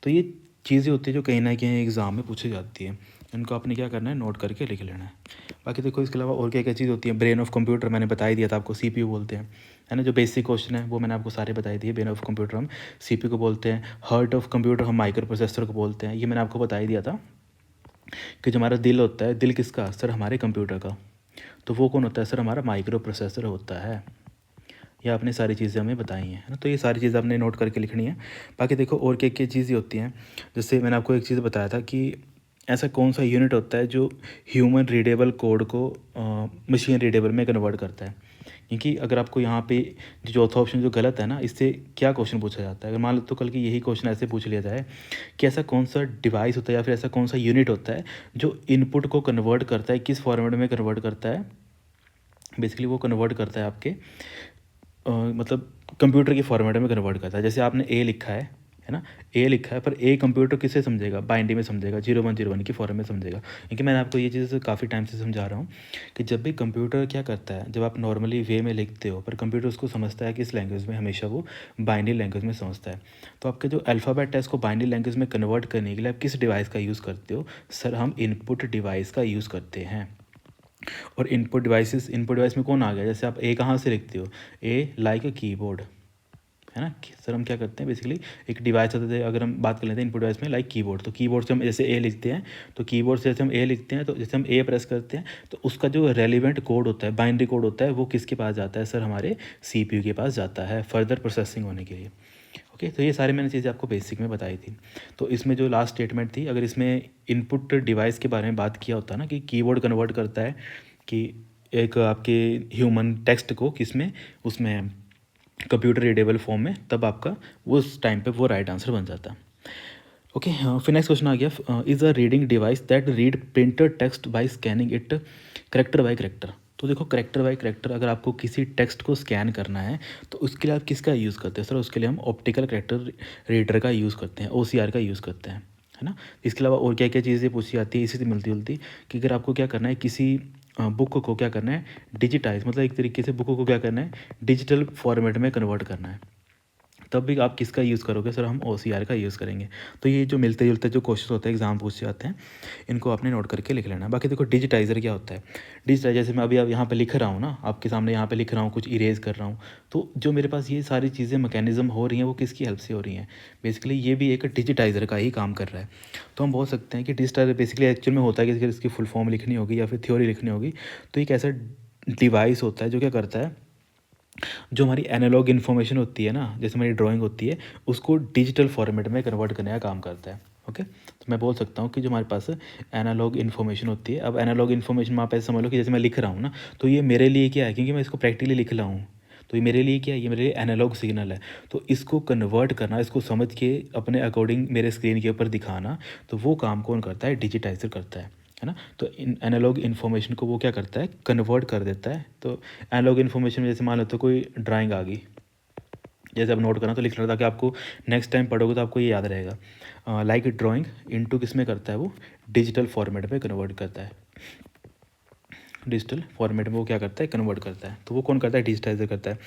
A: तो ये चीज़ें होती है जो कहीं ना कहीं एग्ज़ाम में पूछी जाती है, इनको आपने क्या करना है, नोट करके लिख लेना है। बाकी देखो इसके अलावा और क्या क्या चीज़ होती है? ब्रेन ऑफ कंप्यूटर मैंने बता ही दिया था आपको, CPU बोलते हैं, है ना। जो बेसिक क्वेश्चन है वो मैंने आपको सारे बताई दिए। ब्रेन ऑफ कंप्यूटर हम CPU को बोलते हैं, हार्ट ऑफ कंप्यूटर हम माइक्रो प्रोसेसर को बोलते हैं। ये मैंने आपको बता ही दिया था कि जो हमारा दिल होता है, दिल किसका? सर हमारे कंप्यूटर का। तो वो कौन होता है? सर हमारा माइक्रो प्रोसेसर होता है। ये आपने सारी चीज़ें हमें बताई हैं, है ना। तो ये सारी चीज़ें आपने नोट करके लिखनी है। बाकी देखो और क्या क्या चीज़ें होती हैं, जैसे मैंने आपको एक चीज़ बताया था कि ऐसा कौन सा यूनिट होता है जो ह्यूमन रीडेबल कोड को मशीन रीडेबल में कन्वर्ट करता है। क्योंकि अगर आपको यहाँ पे जो चौथा ऑप्शन जो गलत है ना, इससे क्या क्वेश्चन पूछा जाता है? अगर मान लो तो कल की यही क्वेश्चन ऐसे पूछ लिया जाए कि ऐसा कौन सा डिवाइस होता है या फिर ऐसा कौन सा यूनिट होता है जो इनपुट को कन्वर्ट करता है, किस फॉर्मेट में कन्वर्ट करता है? बेसिकली वो कन्वर्ट करता है आपके मतलब कंप्यूटर के फॉर्मेट में कन्वर्ट करता है। जैसे आपने ए लिखा है ना, ए लिखा है, पर ए कंप्यूटर किससे समझेगा? बाइनरी में समझेगा, 0101 की फॉर्म में समझेगा। क्योंकि मैंने आपको ये चीज़ काफ़ी टाइम से समझा रहा हूँ कि जब भी कंप्यूटर क्या करता है, जब आप नॉर्मली वे में लिखते हो पर कंप्यूटर उसको समझता है कि इस लैंग्वेज में, हमेशा वो बाइनरी लैंग्वेज में समझता है। तो आपके जो अल्फ़ाबेट है इसको बाइनरी लैंग्वेज में कन्वर्ट करने के लिए आप किस डिवाइस का यूज़ करते हो? सर हम इनपुट डिवाइस का यूज़ करते हैं। और इनपुट डिवाइस में कौन आ गया? जैसे आप ए कहाँ से लिखते हो? ए लाइक अ कीबोर्ड, है ना। कि सर हम क्या करते हैं बेसिकली एक डिवाइस होता है, अगर हम बात कर लेते हैं इनपुट डिवाइस में लाइक कीबोर्ड, तो कीबोर्ड से हम जैसे ए लिखते हैं, तो कीबोर्ड से जैसे हम ए लिखते हैं, तो जैसे हम ए प्रेस करते हैं तो उसका जो रेलिवेंट कोड होता है, बाइनरी कोड होता है, वो किसके पास जाता है सर, हमारे सीपीयू के पास जाता है फर्दर प्रोसेसिंग होने के लिए। ओके, तो ये सारी मैंने चीज़ें आपको बेसिक में बताई थी। तो इसमें जो लास्ट स्टेटमेंट थी, अगर इसमें इनपुट डिवाइस के बारे में बात किया होता ना कि कीबोर्ड कन्वर्ट करता है कि एक आपके ह्यूमन टेक्स्ट को किसमें, उसमें कंप्यूटर रीडेबल फॉर्म में, तब आपका उस टाइम पे वो राइट आंसर बन जाता। ओके, फिर नेक्स्ट क्वेश्चन आ गया, is a reading device that read printed text by scanning it character by character. तो देखो करेक्टर बाय करेक्टर, अगर आपको किसी टेक्स्ट को स्कैन करना है तो उसके लिए आप किसका यूज़ करते हैं सर, उसके लिए हम ऑप्टिकल करेक्टर रीडर का यूज़ करते हैं, OCR का यूज़ करते हैं, है ना। इसके अलावा और क्या क्या चीज़ें पूछी जाती है इसी से मिलती जुलती, कि अगर आपको क्या करना है किसी बुक को क्या करना है डिजिटाइज, मतलब एक तरीके से बुक को क्या करना है डिजिटल फॉर्मेट में कन्वर्ट करना है, तब भी आप किसका यूज़ करोगे सर, हम OCR का यूज़ करेंगे। तो ये जो मिलते जुलते जो क्वेश्चन होते हैं एग्जाम पूछे जाते हैं, इनको आपने नोट करके लिख लेना। बाकी देखो डिजिटाइज़र क्या होता है, डिजिटाइजर जैसे मैं अभी अब यहाँ पे लिख रहा हूँ ना, आपके सामने यहाँ पे लिख रहा हूँ, कुछ इरेज कर रहा हूँ, तो जो मेरे पास ये सारी चीज़ें मैकेनिज्म हो रही हैं वो किसकी हेल्प से हो रही हैं, बेसिकली ये भी एक डिजिटाइज़र का ही काम कर रहा है। तो हम बोल सकते हैं कि डिजिटाइजर बेसिकली एक्चुअल में होता है कि अगर इसकी फुल फॉर्म लिखनी होगी या फिर थ्योरी लिखनी होगी, तो एक ऐसा डिवाइस होता है जो क्या करता है, जो हमारी एनालॉग इन्फॉर्मेशन होती है ना, जैसे हमारी ड्राइंग होती है, उसको डिजिटल फॉर्मेट में कन्वर्ट करने का काम करता है। ओके, तो मैं बोल सकता हूँ कि जो हमारे पास एनालॉग इन्फॉर्मेशन होती है, अब एनालॉग इन्फॉर्मेशन में आप ऐसे समझ लो कि जैसे मैं लिख रहा हूँ ना, तो ये मेरे लिए क्या है, क्योंकि मैं इसको प्रैक्टिकली लिख रहा हूँ, तो ये मेरे लिए क्या है, ये मेरे लिए एनालॉग सिग्नल है। तो इसको कन्वर्ट करना, इसको समझ के अपने अकॉर्डिंग मेरे स्क्रीन के ऊपर दिखाना, तो वो काम कौन करता है, डिजिटाइजर करता है ना। तो इन एनालॉग इन्फॉर्मेशन को वो क्या करता है, कन्वर्ट कर देता है। तो एनालॉग इन्फॉर्मेशन में जैसे मान लो तो कोई ड्राइंग आ गई, जैसे आप नोट करना तो लिख लेना ताकि आपको नेक्स्ट टाइम पढ़ोगे तो आपको ये याद रहेगा। लाइक ड्राइंग इनटू किस में करता है, वो डिजिटल फॉर्मेट में कन्वर्ट करता है, डिजिटल फॉर्मेट में वो क्या करता है, कन्वर्ट करता है। तो वो कौन करता है, डिजिटाइजर करता है।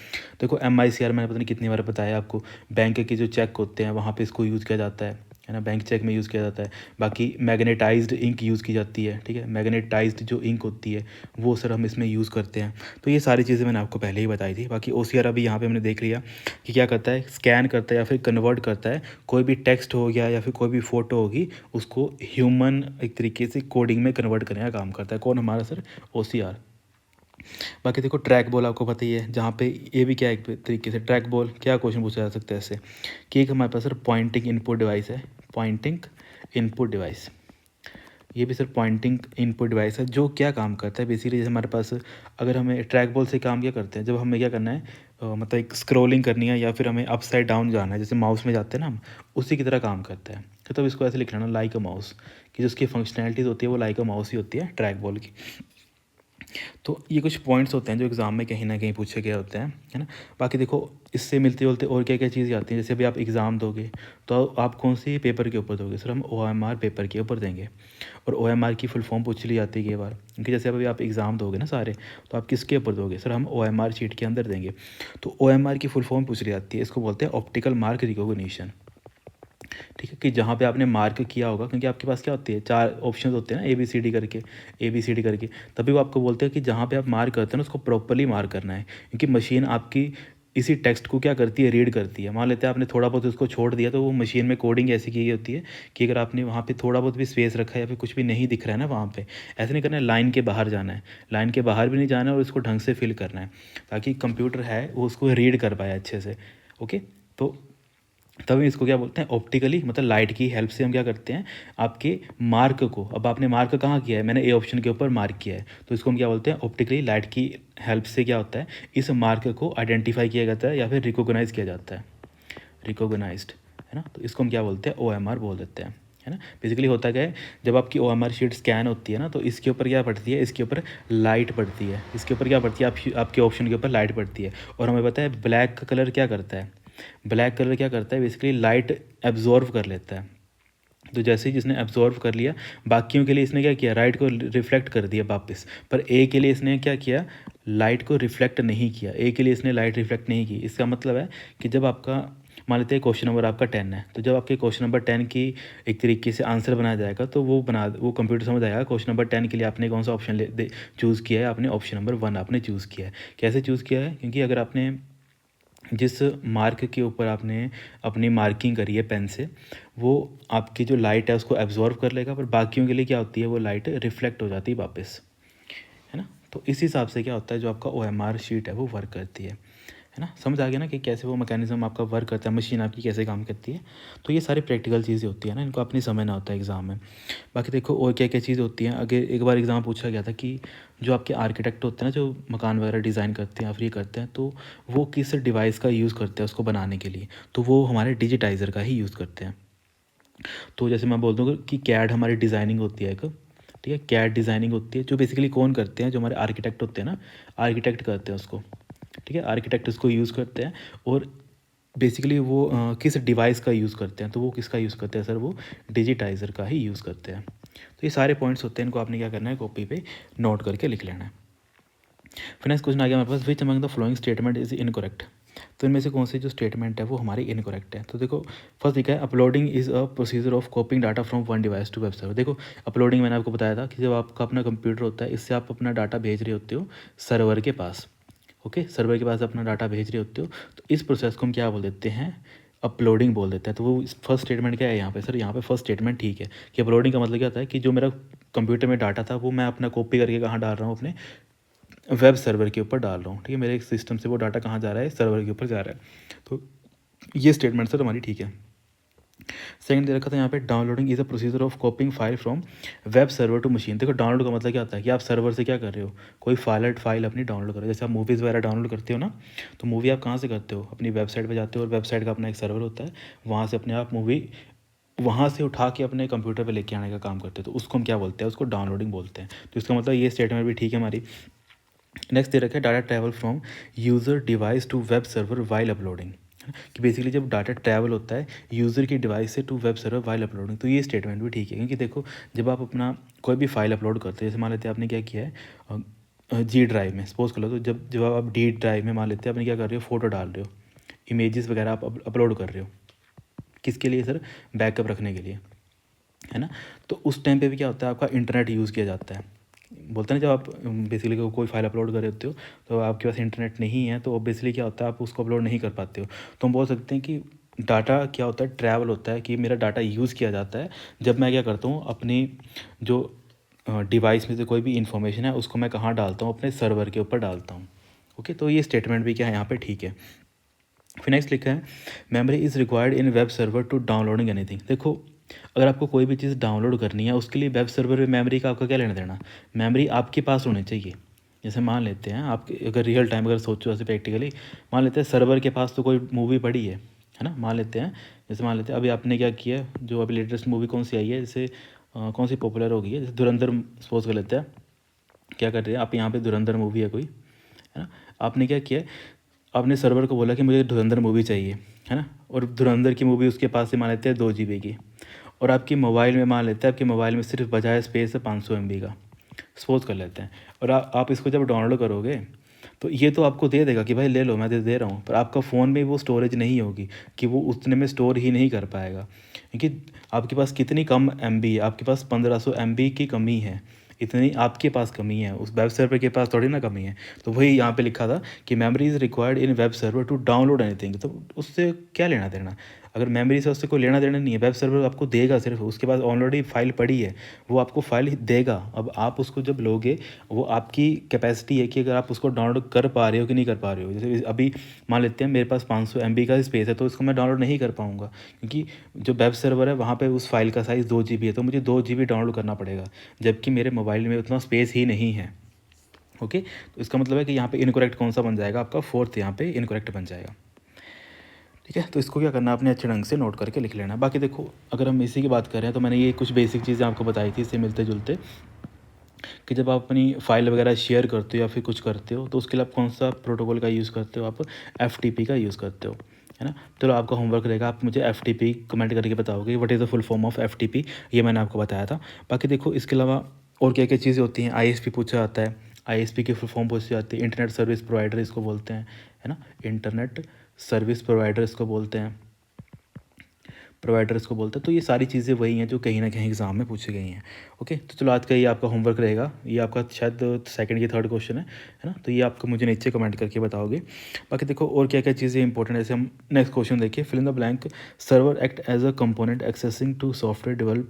A: देखो MICR मैंने पता नहीं कितनी बार बताया आपको, बैंक के जो चेक होते हैं वहाँ पे इसको यूज़ किया जाता है ना, बैंक चेक में यूज़ किया जाता है। बाकी मैग्नेटाइज्ड इंक यूज़ की जाती है, ठीक है, मैग्नेटाइज्ड जो इंक होती है वो सर हम इसमें यूज़ करते हैं। तो ये सारी चीज़ें मैंने आपको पहले ही बताई थी। बाकी OCR अभी यहाँ पे हमने देख लिया कि क्या करता है, स्कैन करता है या फिर कन्वर्ट करता है, कोई भी टेक्स्ट हो गया या फिर कोई भी फ़ोटो होगी, उसको ह्यूमन एक तरीके से कोडिंग में कन्वर्ट करने का काम करता है। कौन, हमारा सर OCR। बाकी देखो ट्रैक बॉल आपको पता ही है, जहाँ पे ये भी क्या है, एक तरीके से ट्रैक बॉल क्या क्वेश्चन पूछा जा सकता है ऐसे, कि एक हमारे पास सर पॉइंटिंग इनपुट डिवाइस है, पॉइंटिंग इनपुट डिवाइस, ये भी सर पॉइंटिंग इनपुट डिवाइस है, जो क्या काम करता है बेसिकली, जैसे हमारे पास अगर हमें ट्रैक बॉल से काम क्या करते हैं, जब हमें क्या करना है मतलब एक स्क्रॉलिंग करनी है या फिर हमें अपसाइड डाउन जाना है, जैसे माउस में जाते हैं ना हम, उसी की तरह काम करता है। तो तब इसको ऐसे लिख लेना लाइक अ माउस, कि जो उसकी फंक्शनैलिटीज़ होती है वो लाइक अ माउस ही होती है ट्रैक बॉल की। तो ये कुछ पॉइंट्स होते हैं जो एग्ज़ाम में कहीं ना कहीं पूछे गए होते हैं, है ना। बाकी देखो इससे मिलते जुलते और क्या क्या चीज़ें आती हैं, जैसे अभी आप एग्ज़ाम दोगे तो आप कौन से पेपर के ऊपर दोगे सर, हम OMR पेपर के ऊपर देंगे। और OMR की फुल फॉर्म पूछ ली जाती है कई बार, क्योंकि जैसे अभी आप एग्ज़ाम दोगे ना सारे, तो आप किसके ऊपर दोगे सर, हम OMR शीट के अंदर देंगे। तो OMR की फुल फॉर्म पूछ ली जाती है, इसको बोलते हैं ऑप्टिकल मार्क रिकॉग्निशन, ठीक है, कि जहाँ पे आपने मार्क किया होगा, क्योंकि आपके पास क्या होती है, 4 ऑप्शन होते हैं ना, ABCD करके, ABCD करके, तभी वो आपको बोलते हैं कि जहाँ पे आप मार्क करते हैं ना उसको प्रॉपरली मार्क करना है, क्योंकि मशीन आपकी इसी टेक्स्ट को क्या करती है, रीड करती है। मान लेते हैं आपने थोड़ा बहुत उसको छोड़ दिया, तो वो मशीन में कोडिंग ऐसी की होती है कि अगर आपने वहाँ पे थोड़ा बहुत भी स्पेस रखा है या फिर कुछ भी नहीं दिख रहा है ना वहाँ पे, ऐसे नहीं करना है, लाइन के बाहर जाना है, लाइन के बाहर भी नहीं जाना है, और इसको ढंग से फिल करना है ताकि कंप्यूटर है वो उसको रीड कर पाए अच्छे से। ओके, तो तभी इसको क्या बोलते हैं, ऑप्टिकली, मतलब लाइट की हेल्प से हम क्या करते हैं, आपके मार्क को, अब आपने मार्क कहाँ किया है, मैंने ए ऑप्शन के ऊपर मार्क किया है, तो इसको हम क्या बोलते हैं, ऑप्टिकली लाइट की हेल्प से क्या होता है, इस मार्क को आइडेंटिफाई किया जाता है या फिर रिकॉग्नाइज किया जाता है, रिकॉग्नाइज्ड, है ना। तो इसको हम क्या बोलते हैं, OMR बोल देते हैं, है ना। बेसिकली होता क्या है, जब आपकी OMR शीट स्कैन होती है ना, तो इसके ऊपर क्या पड़ती है, इसके ऊपर लाइट पड़ती है, इसके ऊपर क्या पड़ती है, आपके ऑप्शन के ऊपर लाइट पड़ती है। और हमें पता है ब्लैक का कलर क्या करता है, ब्लैक कलर क्या करता है, बेसिकली लाइट एब्जॉर्व कर लेता है। तो जैसे ही जिसने एब्जॉर्व कर लिया, बाकियों के लिए इसने क्या किया, लाइट को रिफ्लेक्ट कर दिया वापस, पर ए के लिए इसने क्या किया, लाइट को रिफ्लेक्ट नहीं किया, ए के लिए इसने लाइट रिफ्लेक्ट नहीं की। इसका मतलब है कि जब आपका मान लेते हैं क्वेश्चन नंबर आपका 10 है, तो जब आपके क्वेश्चन नंबर 10 की एक तरीके से आंसर बनाया जाएगा, तो वो कंप्यूटर समझ आएगा क्वेश्चन नंबर 10 के लिए आपने कौन सा ऑप्शन चूज़ किया है, आपने ऑप्शन नंबर 1 आपने चूज़ किया है। कैसे चूज़ किया है, क्योंकि अगर आपने जिस मार्क के ऊपर आपने अपनी मार्किंग करी है पेन से, वो आपकी जो लाइट है उसको एब्जॉर्व कर लेगा, पर बाकियों के लिए क्या होती है, वो लाइट रिफ्लेक्ट हो जाती है वापस, है ना। तो इस हिसाब से क्या होता है, जो आपका OMR शीट है वो वर्क करती है ना। समझ आ गया ना कि कैसे वो मैकेनिज्म आपका वर्क करता है, मशीन आपकी कैसे काम करती है। तो ये सारी प्रैक्टिकल चीज़ें होती है ना, इनको अपनी समझना होता है एग्ज़ाम में। बाकी देखो और क्या क्या चीज़ होती हैं। अगर एक बार एग्ज़ाम पूछा गया था कि जो आपके आर्किटेक्ट होते हैं ना, जो मकान वगैरह डिज़ाइन करते हैं या फिर ये करते हैं, तो वो किस डिवाइस का यूज़ करते हैं उसको बनाने के लिए, तो वो हमारे डिजिटाइज़र का ही यूज़ करते हैं। तो जैसे मैं बोल दूँ कि कैड हमारी डिज़ाइनिंग होती है एक, ठीक है, कैड डिज़ाइनिंग होती है, जो बेसिकली कौन करते हैं, जो हमारे आर्किटेक्ट होते हैं ना, आर्किटेक्ट करते हैं उसको, ठीक है, आर्किटेक्ट उसको यूज़ करते हैं। और बेसिकली वो किस डिवाइस का यूज़ करते हैं, तो वो किसका यूज़ करते हैं सर, वो डिजिटाइज़र का ही यूज़ करते हैं। तो ये सारे पॉइंट्स होते हैं, इनको आपने क्या करना है, कॉपी पे नोट करके लिख लेना है। फिर नेक्स्ट क्वेश्चन आ गया हमारे पास, which among the following statement is incorrect. तो इनमें से कौन सी जो स्टेटमेंट है वो हमारी इनकरेक्ट है। तो देखो फर्स्ट लिखा है, uploading is a procedure of copying data from one device to web server. देखो अपलोडिंग मैंने आपको बताया था कि जब आपका अपना कंप्यूटर होता है, इससे आप अपना डाटा भेज रहे होते हो सर्वर के पास, ओके, सर्वर के पास अपना डाटा भेज रहे होते हो, तो इस प्रोसेस को हम क्या बोल देते हैं, अपलोडिंग बोल देते हैं। तो वो फर्स्ट स्टेटमेंट क्या है यहाँ पे सर, यहाँ पे फर्स्ट स्टेटमेंट ठीक है कि अपलोडिंग का मतलब क्या होता है कि जो मेरा कंप्यूटर में डाटा था वो मैं अपना कॉपी करके कहाँ डाल रहा हूँ, अपने वेब सर्वर के ऊपर डाल रहा हूँ, ठीक है, मेरे सिस्टम से वो डाटा कहाँ जा रहा है, सर्वर के ऊपर जा रहा है। तो ये स्टेटमेंट सर हमारी ठीक है। सेकंड दे रखा था यहाँ पे, downloading is a procedure of copying file from web server to machine. देखो डाउनलोड का मतलब क्या होता है कि आप सर्वर से क्या कर रहे हो, कोई फाइल अपनी डाउनलोड कर रहे हो। जैसे आप मूवीज़ वगैरह डाउनलोड करते हो ना, तो मूवी आप कहाँ से करते हो, अपनी वेबसाइट पर जाते हो, और वेबसाइट का अपना एक सर्वर होता है, वहाँ से अपने आप मूवी वहाँ से उठा के अपने कंप्यूटर पे लेके आने का काम करते हैं। तो उसको हम क्या बोलते हैं, उसको डाउनलोडिंग बोलते हैं। तो इसका मतलब ये स्टेटमेंट भी ठीक है हमारी। नेक्स्ट दे रखा है, data travel from user device to web server while uploading, कि बेसिकली जब डाटा ट्रैवल होता है यूज़र की डिवाइस से to web server while uploading. तो ये स्टेटमेंट भी ठीक है, क्योंकि देखो जब आप अपना कोई भी फाइल अपलोड करते हैं, जैसे मान लेते हैं आपने क्या किया है जी ड्राइव में, सपोज कर लो, तो जब जब आप डी ड्राइव में मान लेते हैं आपने क्या कर रहे हो, फोटो डाल रहे हो, इमेजेस वगैरह आप अपलोड कर रहे हो, किसके लिए सर, बैकअप रखने के लिए, है ना। तो उस टाइम पे भी क्या होता है, आपका इंटरनेट यूज़ किया जाता है। बोलते हैं ना, जब आप बेसिकली कोई फाइल अपलोड कर रहे होते हो, तो आपके पास इंटरनेट नहीं है, तो ऑब्वियसली क्या होता है, आप उसको अपलोड नहीं कर पाते हो। तो हम बोल सकते हैं कि डाटा क्या होता है, ट्रैवल होता है, कि मेरा डाटा यूज़ किया जाता है जब मैं क्या करता हूँ, अपनी जो डिवाइस में से कोई भी इंफॉर्मेशन है उसको मैं कहाँ डालता हूँ, अपने सर्वर के ऊपर डालता हूँ। ओके, तो ये स्टेटमेंट भी क्या है यहाँ पे ठीक है। फिर नेक्स्ट लिखा है, memory is required in web server to downloading anything. देखो अगर आपको कोई भी चीज़ डाउनलोड करनी है, उसके लिए वेब सर्वर में मेमोरी का आपका क्या लेना देना, मेमोरी आपके पास होनी चाहिए। जैसे मान लेते हैं आप, अगर रियल टाइम अगर सोचो ऐसे प्रैक्टिकली, मान लेते हैं सर्वर के पास तो कोई मूवी पड़ी है ना, मान लेते हैं, जैसे मान लेते हैं अभी आपने क्या किया है, जो अभी लेटेस्ट मूवी कौन सी आई है, जैसे कौन सी पॉपुलर हो गई है, जैसे धुरंधर सपोज कर लेते हैं, क्या कर रहे हैं आप, यहाँ पे धुरंधर मूवी है कोई, है ना, आपने क्या किया, आपने सर्वर को बोला कि मुझे धुरंधर मूवी चाहिए, है ना, और धुरंधर की मूवी उसके पास से मान लेते हैं 2 GB की, और आपकी मोबाइल में मान लेते हैं, आपके मोबाइल में सिर्फ बजाय स्पेस है 500 MB का, सपोज कर लेते हैं, और आप इसको जब डाउनलोड करोगे तो ये तो आपको दे देगा कि भाई ले लो, मैं दे रहा हूँ, पर आपका फ़ोन में वो स्टोरेज नहीं होगी, कि वो उतने में स्टोर ही नहीं कर पाएगा, क्योंकि आपके पास कितनी कम MB है, आपके पास 1500 MB की कमी है, इतनी आपके पास कमी है, उस वेब सर्वर के पास थोड़ी ना कमी है। तो वही यहाँ पे लिखा था कि memory is required in web server to download anything. तो उससे क्या लेना देना, अगर मेमोरी से उससे कोई लेना देना नहीं है, वेब सर्वर आपको देगा, सिर्फ उसके पास ऑलरेडी फाइल पड़ी है, वो आपको फाइल देगा। अब आप उसको जब लोगे, वो आपकी कैपेसिटी है कि अगर आप उसको डाउनलोड कर पा रहे हो कि नहीं कर पा रहे हो। जैसे अभी मान लेते हैं मेरे पास 500 MB का स्पेस है, तो इसको मैं डाउनलोड नहीं कर पाऊँगा, क्योंकि जो वेब सर्वर है वहाँ पे उस फाइल का साइज़ 2 GB है, तो मुझे 2 GB डाउनलोड करना पड़ेगा, जबकि मेरे मोबाइल में उतना स्पेस ही नहीं है। ओके, तो इसका मतलब है कि यहाँ पे इनकरेक्ट कौन सा बन जाएगा, आपका फोर्थ यहाँ पे इनकरेक्ट बन जाएगा। ठीक है, तो इसको क्या करना है, आपने अच्छे ढंग से नोट करके लिख लेना है। बाकी देखो अगर हम इसी की बात करें, तो मैंने ये कुछ बेसिक चीज़ें आपको बताई थी, इससे मिलते जुलते, कि जब आप अपनी फ़ाइल वगैरह शेयर करते हो या फिर कुछ करते हो, तो उसके लिए आप कौन सा प्रोटोकॉल का यूज़ करते हो, आप FTP का यूज़ करते हो, है ना। चलो आपका होमवर्क रहेगा, आप मुझे FTP कमेंट करके बताओगे what is the full form of FTP, ये मैंने आपको बताया था। बाकी देखो इसके अलावा और क्या क्या चीज़ें होती हैं, ISP पूछा जाता है, ISP की फुल फॉर्म पूछी जाती है, इंटरनेट सर्विस प्रोवाइडर इसको बोलते हैं, है ना, इंटरनेट सर्विस प्रोवाइडर इसको बोलते हैं। प्रोवाइडर इसको बोलते हैं। तो ये सारी चीज़ें वही हैं जो कहीं ना कहीं एग्जाम में पूछी गई हैं। ओके, तो चलो आज का ये आपका होमवर्क रहेगा। ये आपका शायद सेकंड या थर्ड क्वेश्चन है ना। तो ये आपको मुझे नीचे कमेंट करके बताओगे। बाकी देखो और क्या क्या चीज़ें इंपॉर्टेंट है, जैसे हम नेक्स्ट क्वेश्चन देखिए, fill in the blank, server act as a component accessing to software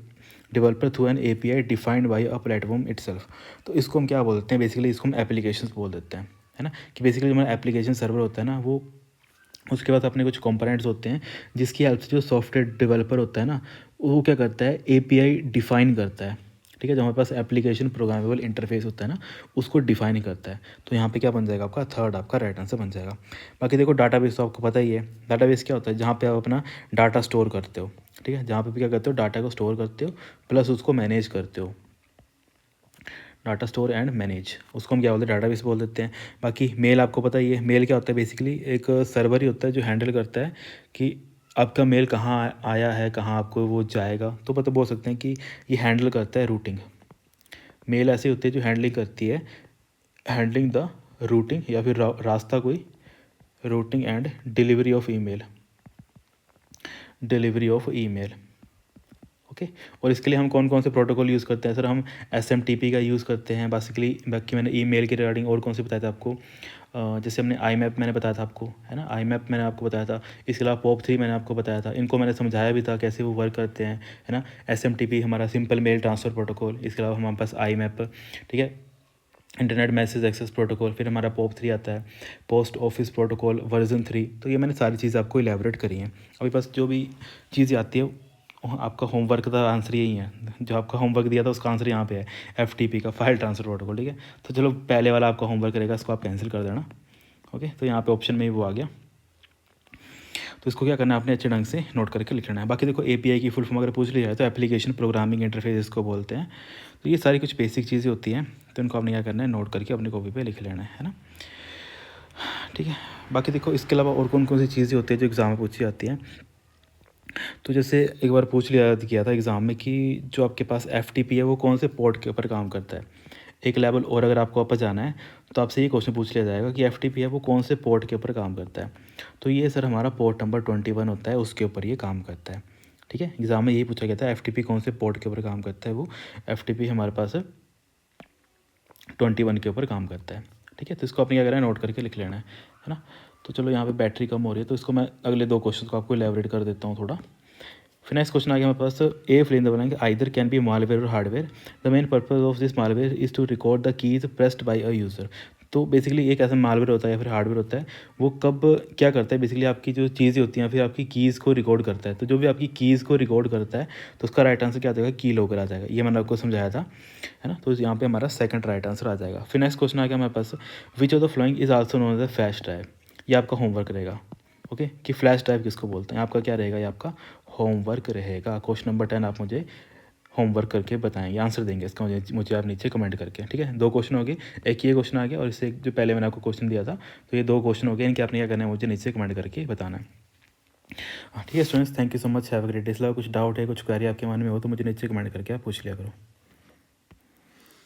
A: developer through an API defined by a platform itself. तो इसको हम क्या बोलते हैं, बेसिकली इसको हम एप्लीकेशंस बोल देते हैं, है ना। कि बेसिकली जो हमारा एप्लीकेशन सर्वर होता है ना, वो उसके बाद अपने कुछ कंपोनेंट्स होते हैं जिसकी हेल्प से जो सॉफ्टवेयर डेवलपर होता है ना, वो क्या करता है, API डिफाइन करता है। ठीक है, जो हमारे पास एप्लीकेशन प्रोग्रामेबल इंटरफेस होता है ना, उसको डिफाइन करता है। तो यहाँ पे क्या बन जाएगा, आपका थर्ड आपका राइट आंसर बन जाएगा। बाकी देखो डाटाबेस तो आपको पता ही है, डाटाबेस क्या होता है, जहाँ पे आप अपना डाटा स्टोर करते हो। ठीक है, जहाँ पे भी क्या करते हो, डाटा को स्टोर करते हो प्लस उसको मैनेज करते हो। डाटा स्टोर एंड मैनेज, उसको हम क्या बोलते हैं, डाटाबेस बोल देते हैं। बाकी मेल आपको पता ही है, मेल क्या होता है, बेसिकली एक सर्वर ही होता है जो हैंडल करता है कि आपका मेल कहाँ आया है, कहाँ आपको वो जाएगा। तो मतलब बोल सकते हैं कि ये हैंडल करता है रूटिंग। मेल ऐसी होती है जो हैंडलिंग करती है, हैंडलिंग द रूटिंग या फिर रास्ता कोई, routing and delivery of email, delivery of email. Okay, और इसके लिए हम कौन कौन से प्रोटोकॉल यूज़ करते हैं सर, हम SMTP का यूज़ करते हैं बेसिकली। बाकी मैंने ईमेल के रिगार्डिंग और कौन से बताया था आपको, जैसे हमने IMAP मैंने बताया था आपको, है ना, IMAP मैंने आपको बताया था। इसके अलावा POP3 मैंने आपको बताया था, इनको मैंने समझाया भी था कैसे वो वर्क करते हैं, है ना। SMTP हमारा सिंपल मेल ट्रांसफ़र प्रोटोकॉल, इसके अलावा हमारे पास IMAP, ठीक है, इंटरनेट मैसेज एक्सेस प्रोटोकॉल, फिर हमारा POP3 आता है, पोस्ट ऑफिस प्रोटोकॉल वर्जन 3। तो ये मैंने सारी चीज़ आपको इलेबोरेट करी हैं। अभी बस जो भी चीज़ें आती है, आपका होमवर्क का आंसर यही है, जो आपका होमवर्क दिया था उसका आंसर यहाँ पे है, FTP का, फाइल ट्रांसफर प्रोटोकॉल। ठीक है, तो चलो पहले वाला आपका होमवर्क रहेगा, इसको आप कैंसिल कर देना। ओके, तो यहाँ पे ऑप्शन में ही वो आ गया। तो इसको क्या करना है, आपने अच्छे ढंग से नोट करके लिख लेना है। बाकी देखो API की फुल फॉर्म अगर पूछ लिया जाए तो एप्लीकेशन प्रोग्रामिंग इंटरफेस इसको बोलते हैं। तो ये सारी कुछ बेसिक चीज़ें होती हैं, तो इनको आपने क्या करना है, नोट करके अपनी कॉपी पे लिख लेना है ना। ठीक है, बाकी देखो इसके अलावा और कौन कौन सी चीज़ें होती हैं जो एग्ज़ाम में पूछी जाती हैं। तो जैसे एक बार पूछ लिया किया था एग्ज़ाम में कि जो आपके पास FTP है वो कौन से पोर्ट के ऊपर काम करता है। एक लेवल और अगर आपको वापस जाना है तो आपसे ये क्वेश्चन पूछ लिया जाएगा कि FTP है वो कौन से पोर्ट के ऊपर काम करता है। तो ये सर हमारा पोर्ट नंबर 21 होता है, उसके ऊपर ये काम करता है। ठीक है, एग्ज़ाम में यही पूछा गया था, FTP कौन से पोर्ट के ऊपर काम करता है। वो FTP हमारे पास 21 के ऊपर काम करता है। ठीक है, तो इसको आपने क्या करना है, नोट करके लिख लेना है ना। तो चलो यहाँ पे बैटरी कम हो रही है, तो इसको मैं अगले दो क्वेश्चन को आपको एलेबरेट कर देता हूँ थोड़ा। फिर नेक्स्ट क्वेश्चन आ गया हमारे पास, a fill in the blank, either can be malware or hardware, the main purpose of this malware is to record the keys pressed by a user. तो बेसिकली एक ऐसा मालवेयर होता है या फिर हार्डवेयर होता है, वो कब क्या करता है, बेसिकली आपकी जो चीज़ें होती हैं फिर आपकी कीज़ को रिकॉर्ड करता है। तो जो भी आपकी कीज़ को रिकॉर्ड करता है तो उसका राइट आंसर क्या आ जाएगा, की लॉगर आ जाएगा। ये मैंने आपको समझाया था, है ना। तो यहाँ पे हमारा सेकंड राइट आंसर आ जाएगा। फिर नेक्स्ट क्वेश्चन आ गया हमारे पास, which of the following is also known as a flash drive. ये आपका होमवर्क रहेगा। ओके, कि फ्लैश ड्राइव किसको बोलते हैं, आपका क्या रहेगा, ये आपका होमवर्क रहेगा। क्वेश्चन नंबर 10 आप मुझे होमवर्क करके बताएंगे, आंसर देंगे इसका मुझे आप नीचे कमेंट करके। ठीक है, दो क्वेश्चन हो गए, एक ये क्वेश्चन आ गया और इससे एक जो पहले मैंने आपको क्वेश्चन दिया था, तो ये दो क्वेश्चन हो गए, इनके आपने क्या करना है, मुझे नीचे कमेंट करके बताना है। हाँ ठीक है students, thank you so much, have a great day. कुछ डाउट है, कुछ क्वेरी आपके मन में हो तो मुझे नीचे कमेंट करके आप पूछ लिया करो।